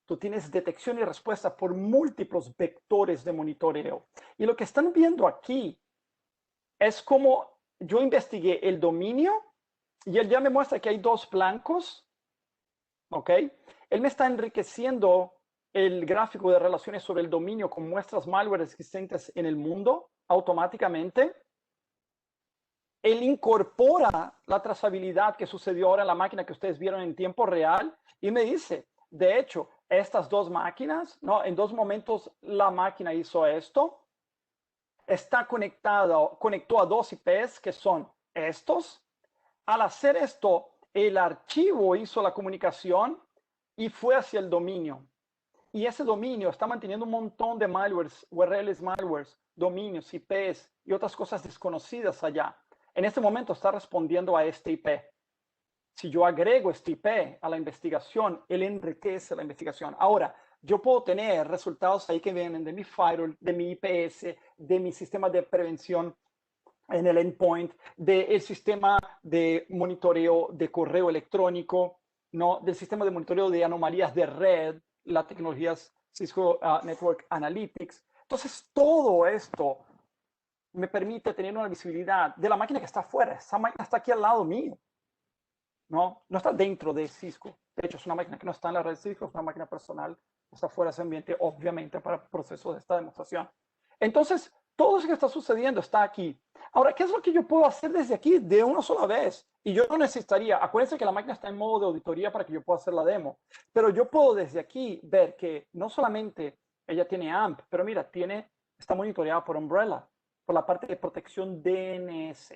Speaker 1: Tú tienes detección y respuesta por múltiples vectores de monitoreo. Y lo que están viendo aquí es como yo investigué el dominio y él ya me muestra que hay dos blancos, ¿ok? Él me está enriqueciendo el gráfico de relaciones sobre el dominio con muestras malware existentes en el mundo automáticamente. Él incorpora la trazabilidad que sucedió ahora en la máquina que ustedes vieron en tiempo real y me dice, de hecho, estas dos máquinas, ¿no? En dos momentos la máquina hizo esto, está conectó a dos IPs que son estos. Al hacer esto, el archivo hizo la comunicación y fue hacia el dominio. Y ese dominio está manteniendo un montón de malwares, URLs malwares, dominios, IPs y otras cosas desconocidas allá. En este momento está respondiendo a este IP. Si yo agrego este IP a la investigación, él enriquece la investigación. Ahora, yo puedo tener resultados ahí que vienen de mi firewall, de mi IPS, de mi sistema de prevención en el endpoint, del sistema de monitoreo de correo electrónico, ¿no? Del sistema de monitoreo de anomalías de red, las tecnologías Cisco Network Analytics. Entonces, todo esto me permite tener una visibilidad de la máquina que está afuera. Esa máquina está aquí al lado mío, ¿no? No está dentro de Cisco. De hecho, es una máquina que no está en la red Cisco, es una máquina personal, está fuera de ese ambiente, obviamente, para el proceso de esta demostración. Entonces, todo eso que está sucediendo está aquí. Ahora, ¿qué es lo que yo puedo hacer desde aquí de una sola vez? Y yo no necesitaría, acuérdense que la máquina está en modo de auditoría para que yo pueda hacer la demo, pero yo puedo desde aquí ver que no solamente ella tiene AMP, pero mira, está monitoreada por Umbrella, por la parte de protección DNS.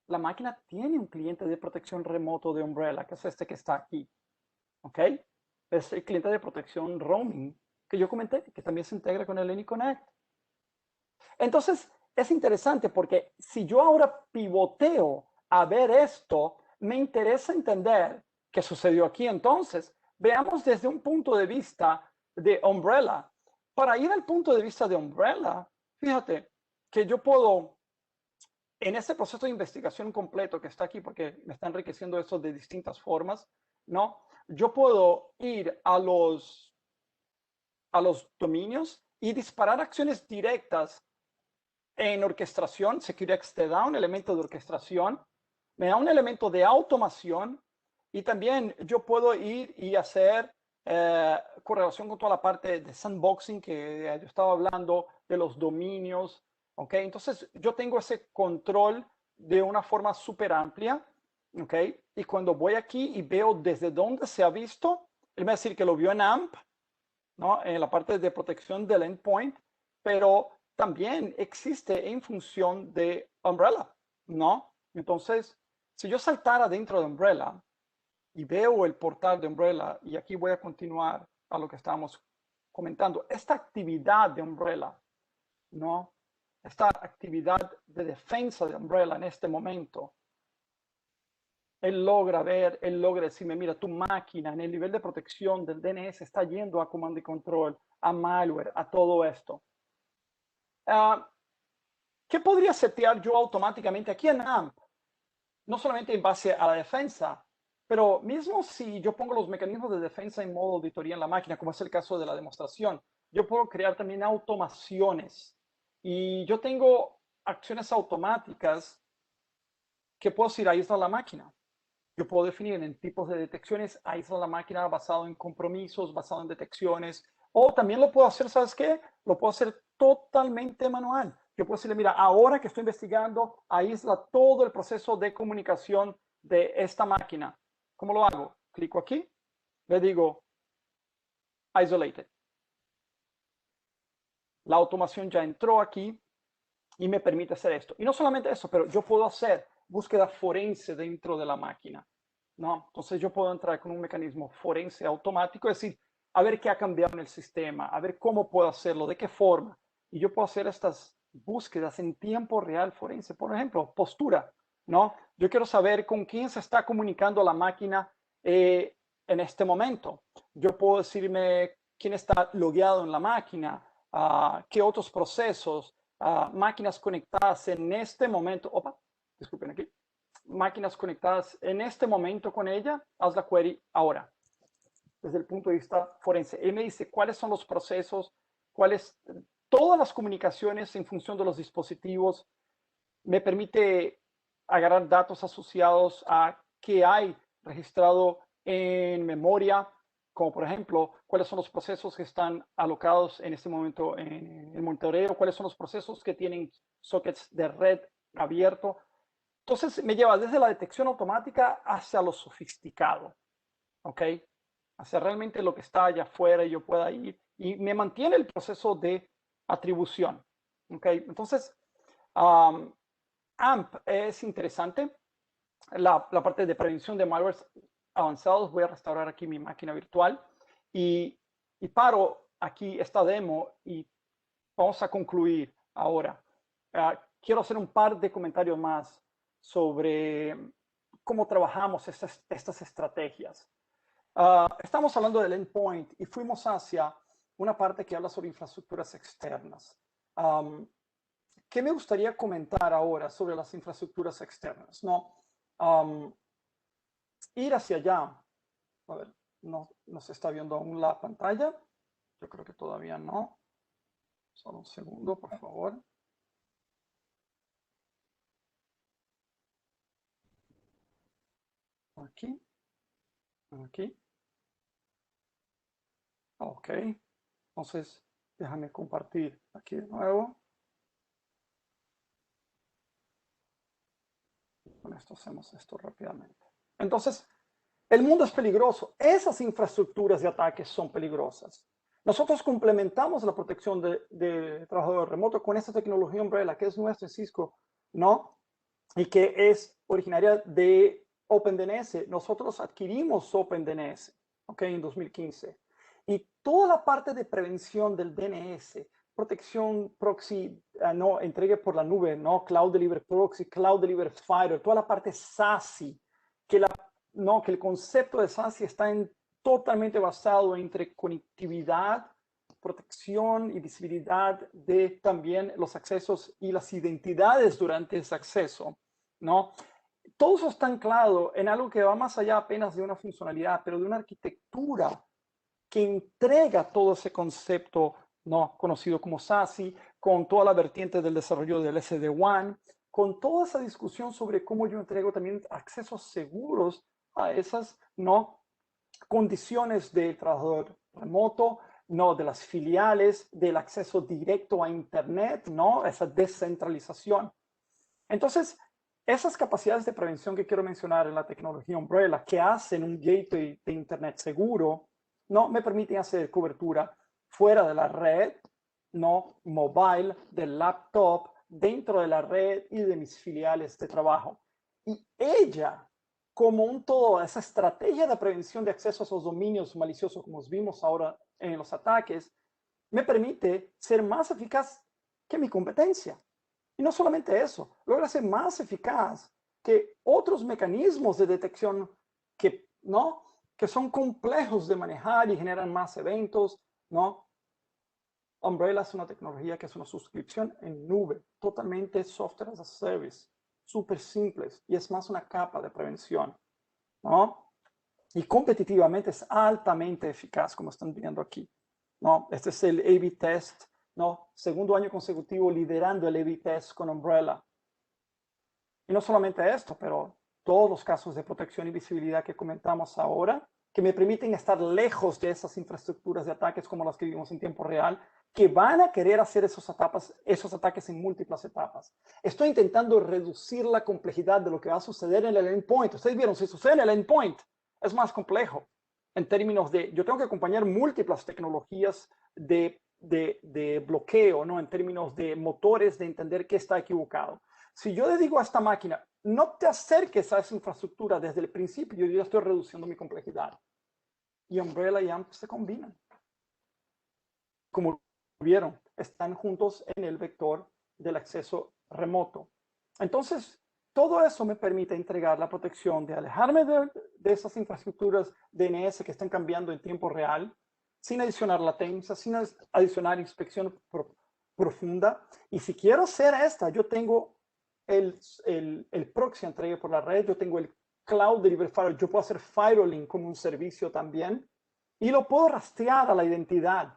Speaker 1: La máquina tiene un cliente de protección remoto de Umbrella, que es este que está aquí. ¿Ok? es el cliente de protección roaming que yo comenté, que también se integra con el AnyConnect. Entonces, es interesante porque si yo ahora pivoteo a ver esto, me interesa entender qué sucedió aquí. Entonces, veamos desde un punto de vista de Umbrella. Para ir al punto de vista de Umbrella, fíjate que yo puedo, en este proceso de investigación completo que está aquí, porque me está enriqueciendo eso de distintas formas, ¿no? Yo puedo ir a los dominios y disparar acciones directas en orquestación. SecureX te da un elemento de orquestación, me da un elemento de automación y también yo puedo ir y hacer correlación con toda la parte de sandboxing que yo estaba hablando, de los dominios. ¿Ok? Entonces yo tengo ese control de una forma súper amplia. ¿Ok? Y cuando voy aquí y veo desde dónde se ha visto, él me va a decir que lo vio en AMP, ¿no? En la parte de protección del endpoint, pero también existe en función de Umbrella, ¿no? Entonces, si yo saltara dentro de Umbrella y veo el portal de Umbrella, y aquí voy a continuar a lo que estábamos comentando, esta actividad de Umbrella, ¿no? Esta actividad de defensa de Umbrella en este momento, él logra ver, él logra decirme, mira, tu máquina en el nivel de protección del DNS está yendo a comando y control, a malware, a todo esto. ¿Qué podría setear yo automáticamente aquí en AMP? No solamente en base a la defensa, pero mismo si yo pongo los mecanismos de defensa en modo auditoría en la máquina, como es el caso de la demostración, yo puedo crear también automaciones. Y yo tengo acciones automáticas que puedo decir, ahí está la máquina. Yo puedo definir en tipos de detecciones, aísla la máquina basado en compromisos, basado en detecciones, o también lo puedo hacer, ¿sabes qué? Lo puedo hacer totalmente manual. Yo puedo decirle, mira, ahora que estoy investigando, aísla todo el proceso de comunicación de esta máquina. ¿Cómo lo hago? Clico aquí, le digo, isolated. La automación ya entró aquí y me permite hacer esto. Y no solamente eso, pero yo puedo hacer búsqueda forense dentro de la máquina, ¿no? Entonces yo puedo entrar con un mecanismo forense automático, es decir, a ver qué ha cambiado en el sistema, a ver cómo puedo hacerlo, de qué forma. Y yo puedo hacer estas búsquedas en tiempo real forense. Por ejemplo, postura, ¿no? Yo quiero saber con quién se está comunicando la máquina en este momento. Yo puedo decirme quién está logueado en la máquina, qué otros procesos, máquinas conectadas en este momento. Opa, disculpen aquí. Máquinas conectadas en este momento con ella, haz la query ahora, desde el punto de vista forense. Él me dice cuáles son los procesos, cuáles, todas las comunicaciones en función de los dispositivos. Me permite agarrar datos asociados a qué hay registrado en memoria, como por ejemplo, cuáles son los procesos que están alocados en este momento en el monitoreo, cuáles son los procesos que tienen sockets de red abierto. Entonces me lleva desde la detección automática hacia lo sofisticado, ¿ok? Hacia realmente lo que está allá afuera y yo pueda ir, y me mantiene el proceso de atribución, ¿ok? Entonces, AMP es interesante. La parte de prevención de malwares avanzados. Voy a restaurar aquí mi máquina virtual y paro aquí esta demo y vamos a concluir ahora. Quiero hacer un par de comentarios más sobre cómo trabajamos estas estrategias. Estamos hablando del endpoint y fuimos hacia una parte que habla sobre infraestructuras externas. ¿Qué me gustaría comentar ahora sobre las infraestructuras externas? ¿No? Ir hacia allá. A ver, no se está viendo aún la pantalla. Yo creo que todavía no. Solo un segundo, por favor. Aquí. Aquí. Ok. Entonces, déjame compartir aquí de nuevo. Con esto hacemos esto rápidamente. Entonces, el mundo es peligroso. Esas infraestructuras de ataque son peligrosas. Nosotros complementamos la protección de trabajador remoto con esta tecnología Umbrella, que es nuestra en Cisco, ¿no? Y que es originaria de OpenDNS. Nosotros adquirimos OpenDNS, ¿ok? En 2015. Y toda la parte de prevención del DNS, protección proxy, no, entregue por la nube, ¿no? Cloud Delivery Proxy, Cloud Delivery Firewall, toda la parte SASE, que el concepto de SASE está totalmente basado entre conectividad, protección y visibilidad de también los accesos y las identidades durante ese acceso, ¿no? Todo eso está anclado en algo que va más allá apenas de una funcionalidad, pero de una arquitectura que entrega todo ese concepto, ¿no? Conocido como SASE, con toda la vertiente del desarrollo del SD-WAN, con toda esa discusión sobre cómo yo entrego también accesos seguros a esas, ¿no? Condiciones del trabajador remoto, no de las filiales, del acceso directo a Internet, ¿no? Esa descentralización. Entonces, esas capacidades de prevención que quiero mencionar en la tecnología Umbrella, que hacen un gateway de Internet seguro, no me permiten hacer cobertura fuera de la red, no mobile, del laptop, dentro de la red y de mis filiales de trabajo. Y ella, como un todo, esa estrategia de prevención de acceso a esos dominios maliciosos, como vimos ahora en los ataques, me permite ser más eficaz que mi competencia. Y no solamente eso, logra ser más eficaz que otros mecanismos de detección que, ¿no? que son complejos de manejar y generan más eventos, ¿no? Umbrella es una tecnología que es una suscripción en nube, totalmente software as a service, súper simples y es más una capa de prevención, ¿no? Y competitivamente es altamente eficaz, como están viendo aquí, ¿no? Este es el A/B test, ¿no? Segundo año consecutivo liderando el A/B test con Umbrella. Y no solamente esto, pero todos los casos de protección y visibilidad que comentamos ahora, que me permiten estar lejos de esas infraestructuras de ataques como las que vivimos en tiempo real, que van a querer hacer esos ataques en múltiples etapas. Estoy intentando reducir la complejidad de lo que va a suceder en el endpoint. Ustedes vieron, si sucede en el endpoint, es más complejo en términos de, yo tengo que acompañar múltiples tecnologías de bloqueo, ¿no? En términos de motores de entender qué está equivocado. Si yo le digo a esta máquina, no te acerques a esa infraestructura desde el principio, yo ya estoy reduciendo mi complejidad. Y Umbrella y AMP se combinan. Como vieron, están juntos en el vector del acceso remoto. Entonces, todo eso me permite entregar la protección de alejarme de esas infraestructuras DNS que están cambiando en tiempo real, sin adicionar latencia, sin adicionar inspección profunda. Y si quiero hacer esta, yo tengo el proxy entregue por la red, yo tengo el Cloud Delivery Firewall, yo puedo hacer firewalling como un servicio también, y lo puedo rastrear a la identidad.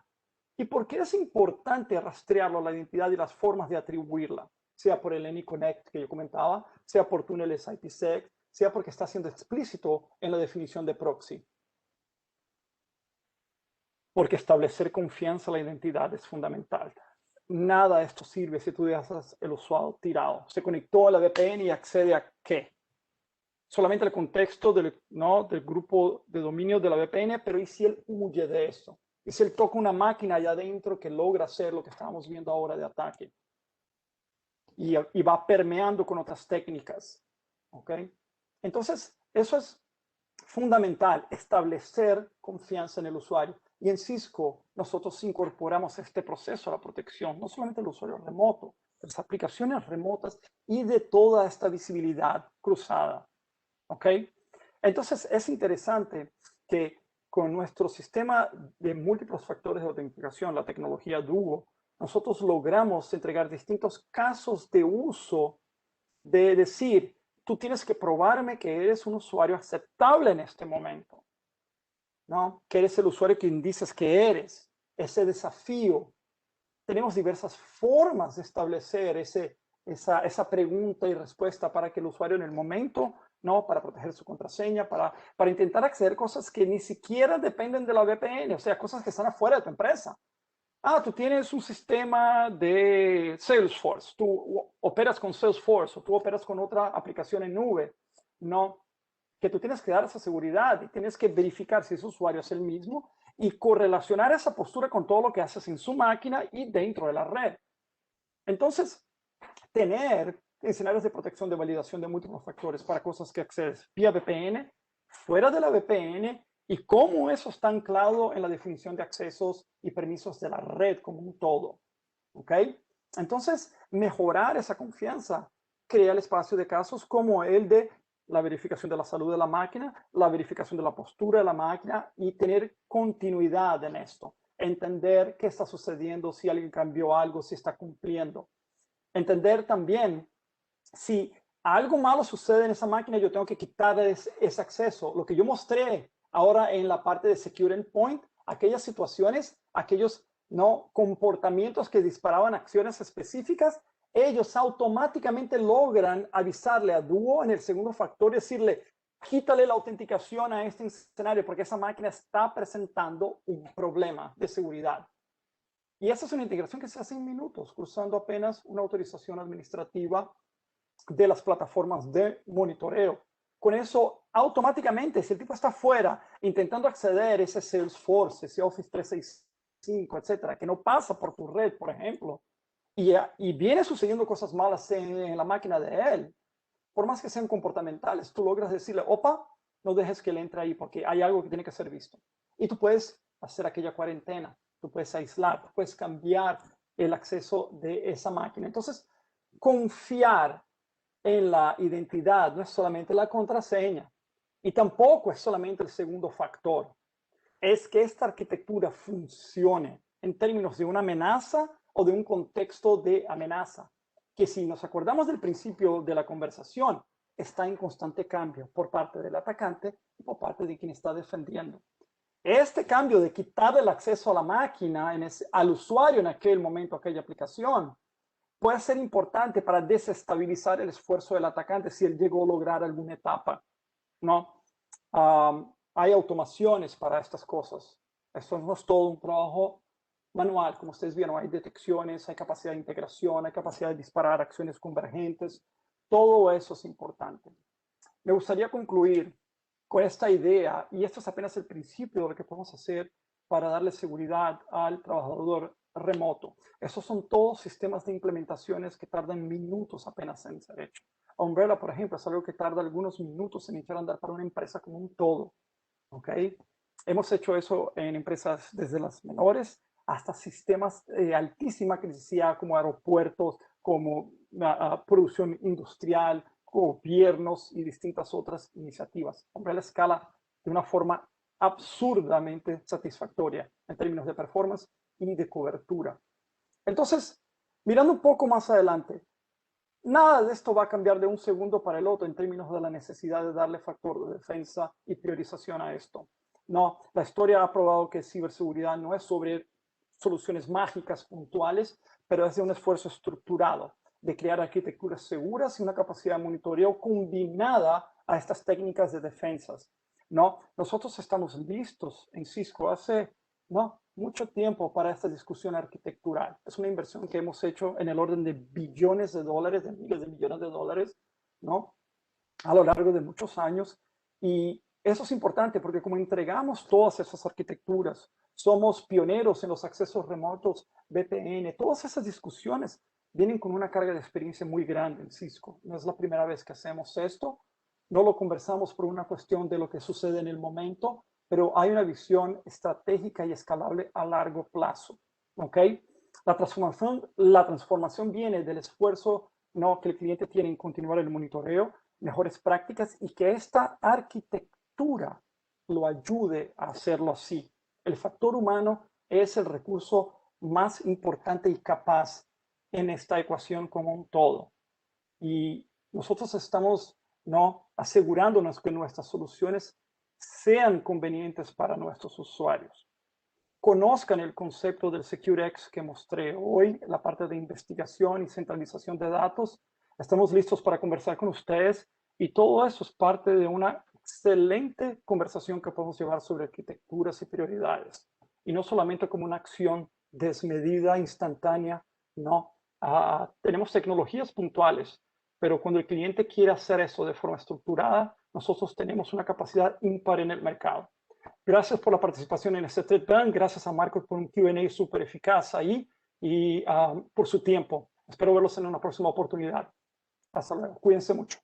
Speaker 1: ¿Y por qué es importante rastrearlo a la identidad y las formas de atribuirla? Sea por el AnyConnect que yo comentaba, sea por túneles IPsec, sea porque está siendo explícito en la definición de proxy. Porque establecer confianza en la identidad es fundamental. Nada de esto sirve si tú dejas el usuario tirado. Se conectó a la VPN y accede a qué. Solamente el contexto ¿no? del grupo de dominio de la VPN, pero ¿y si él huye de eso? ¿Y si él toca una máquina allá adentro que logra hacer lo que estábamos viendo ahora de ataque? Y va permeando con otras técnicas. ¿Ok? Entonces, eso es fundamental, establecer confianza en el usuario. Y en Cisco, nosotros incorporamos este proceso a la protección, no solamente del usuario remoto, de las aplicaciones remotas y de toda esta visibilidad cruzada. ¿Ok? Entonces, es interesante que con nuestro sistema de múltiples factores de autenticación, la tecnología Duo, nosotros logramos entregar distintos casos de uso de decir, tú tienes que probarme que eres un usuario aceptable en este momento, ¿no? Que eres el usuario que dices que eres, ese desafío. Tenemos diversas formas de establecer esa pregunta y respuesta para que el usuario en el momento, ¿no? Para proteger su contraseña, para intentar acceder a cosas que ni siquiera dependen de la VPN, o sea, cosas que están afuera de tu empresa. Tú tienes un sistema de Salesforce, tú operas con Salesforce o tú operas con otra aplicación en nube, no, que tú tienes que dar esa seguridad y tienes que verificar si ese usuario es el mismo y correlacionar esa postura con todo lo que haces en su máquina y dentro de la red. Entonces, tener escenarios de protección de validación de múltiples factores para cosas que accedes vía VPN, fuera de la VPN y cómo eso está anclado en la definición de accesos y permisos de la red como un todo. ¿Ok? Entonces, mejorar esa confianza crea el espacio de casos como el de la verificación de la salud de la máquina, la verificación de la postura de la máquina y tener continuidad en esto. Entender qué está sucediendo, si alguien cambió algo, si está cumpliendo. Entender también si algo malo sucede en esa máquina, yo tengo que quitar ese acceso. Lo que yo mostré ahora en la parte de Secure Endpoint, aquellas situaciones, aquellos no comportamientos que disparaban acciones específicas, ellos automáticamente logran avisarle a Duo en el segundo factor y decirle, quítale la autenticación a este escenario porque esa máquina está presentando un problema de seguridad. Y esa es una integración que se hace en minutos, cruzando apenas una autorización administrativa de las plataformas de monitoreo. Con eso, automáticamente, si el tipo está fuera intentando acceder a ese Salesforce, ese Office 365, etcétera, que no pasa por tu red, por ejemplo, y viene sucediendo cosas malas en la máquina de él, por más que sean comportamentales, tú logras decirle, opa, no dejes que él entre ahí porque hay algo que tiene que ser visto. Y tú puedes hacer aquella cuarentena, tú puedes aislar, tú puedes cambiar el acceso de esa máquina. Entonces, confiar en la identidad no es solamente la contraseña y tampoco es solamente el segundo factor. Es que esta arquitectura funcione en términos de una amenaza o de un contexto de amenaza, que si nos acordamos del principio de la conversación, está en constante cambio por parte del atacante y por parte de quien está defendiendo. Este cambio de quitar el acceso a la máquina al usuario en aquel momento, aquella aplicación, puede ser importante para desestabilizar el esfuerzo del atacante si él llegó a lograr alguna etapa, ¿no? Hay automaciones para estas cosas. Esto no es todo un trabajo manual, como ustedes vieron, hay detecciones, hay capacidad de integración, hay capacidad de disparar acciones convergentes. Todo eso es importante. Me gustaría concluir con esta idea, y esto es apenas el principio de lo que podemos hacer para darle seguridad al trabajador remoto. Esos son todos sistemas de implementaciones que tardan minutos apenas en ser hecho. Umbrella, por ejemplo, es algo que tarda algunos minutos en echar a andar para una empresa como un todo. ¿Ok? Hemos hecho eso en empresas desde las menores hasta sistemas de altísima criticidad como aeropuertos, como producción industrial, gobiernos y distintas otras iniciativas. Umbrella escala de una forma absurdamente satisfactoria en términos de performance y de cobertura. Entonces, mirando un poco más adelante, nada de esto va a cambiar de un segundo para el otro en términos de la necesidad de darle factor de defensa y priorización a esto. No, la historia ha probado que ciberseguridad no es sobre soluciones mágicas puntuales, pero es de un esfuerzo estructurado de crear arquitecturas seguras y una capacidad de monitoreo combinada a estas técnicas de defensas. ¿No? Nosotros estamos listos en Cisco hace mucho tiempo para esta discusión arquitectural. Es una inversión que hemos hecho en el orden de billones de dólares, de miles de millones de dólares, ¿no? A lo largo de muchos años. Y eso es importante porque como entregamos todas esas arquitecturas, somos pioneros en los accesos remotos, VPN, todas esas discusiones vienen con una carga de experiencia muy grande en Cisco. No es la primera vez que hacemos esto. No lo conversamos por una cuestión de lo que sucede en el momento, pero hay una visión estratégica y escalable a largo plazo. ¿Ok? La transformación viene del esfuerzo que el cliente tiene en continuar el monitoreo, mejores prácticas y que esta arquitectura lo ayude a hacerlo así. El factor humano es el recurso más importante y capaz en esta ecuación como un todo. Y nosotros estamos asegurándonos que nuestras soluciones sean convenientes para nuestros usuarios. Conozcan el concepto del SecureX que mostré hoy, la parte de investigación y centralización de datos. Estamos listos para conversar con ustedes y todo eso es parte de una excelente conversación que podemos llevar sobre arquitecturas y prioridades. Y no solamente como una acción desmedida, instantánea, no. Tenemos tecnologías puntuales, pero cuando el cliente quiere hacer eso de forma estructurada, nosotros tenemos una capacidad impar en el mercado. Gracias por la participación en este TED Talk. Gracias a Marcos por un Q&A súper eficaz ahí y por su tiempo. Espero verlos en una próxima oportunidad. Hasta luego. Cuídense mucho.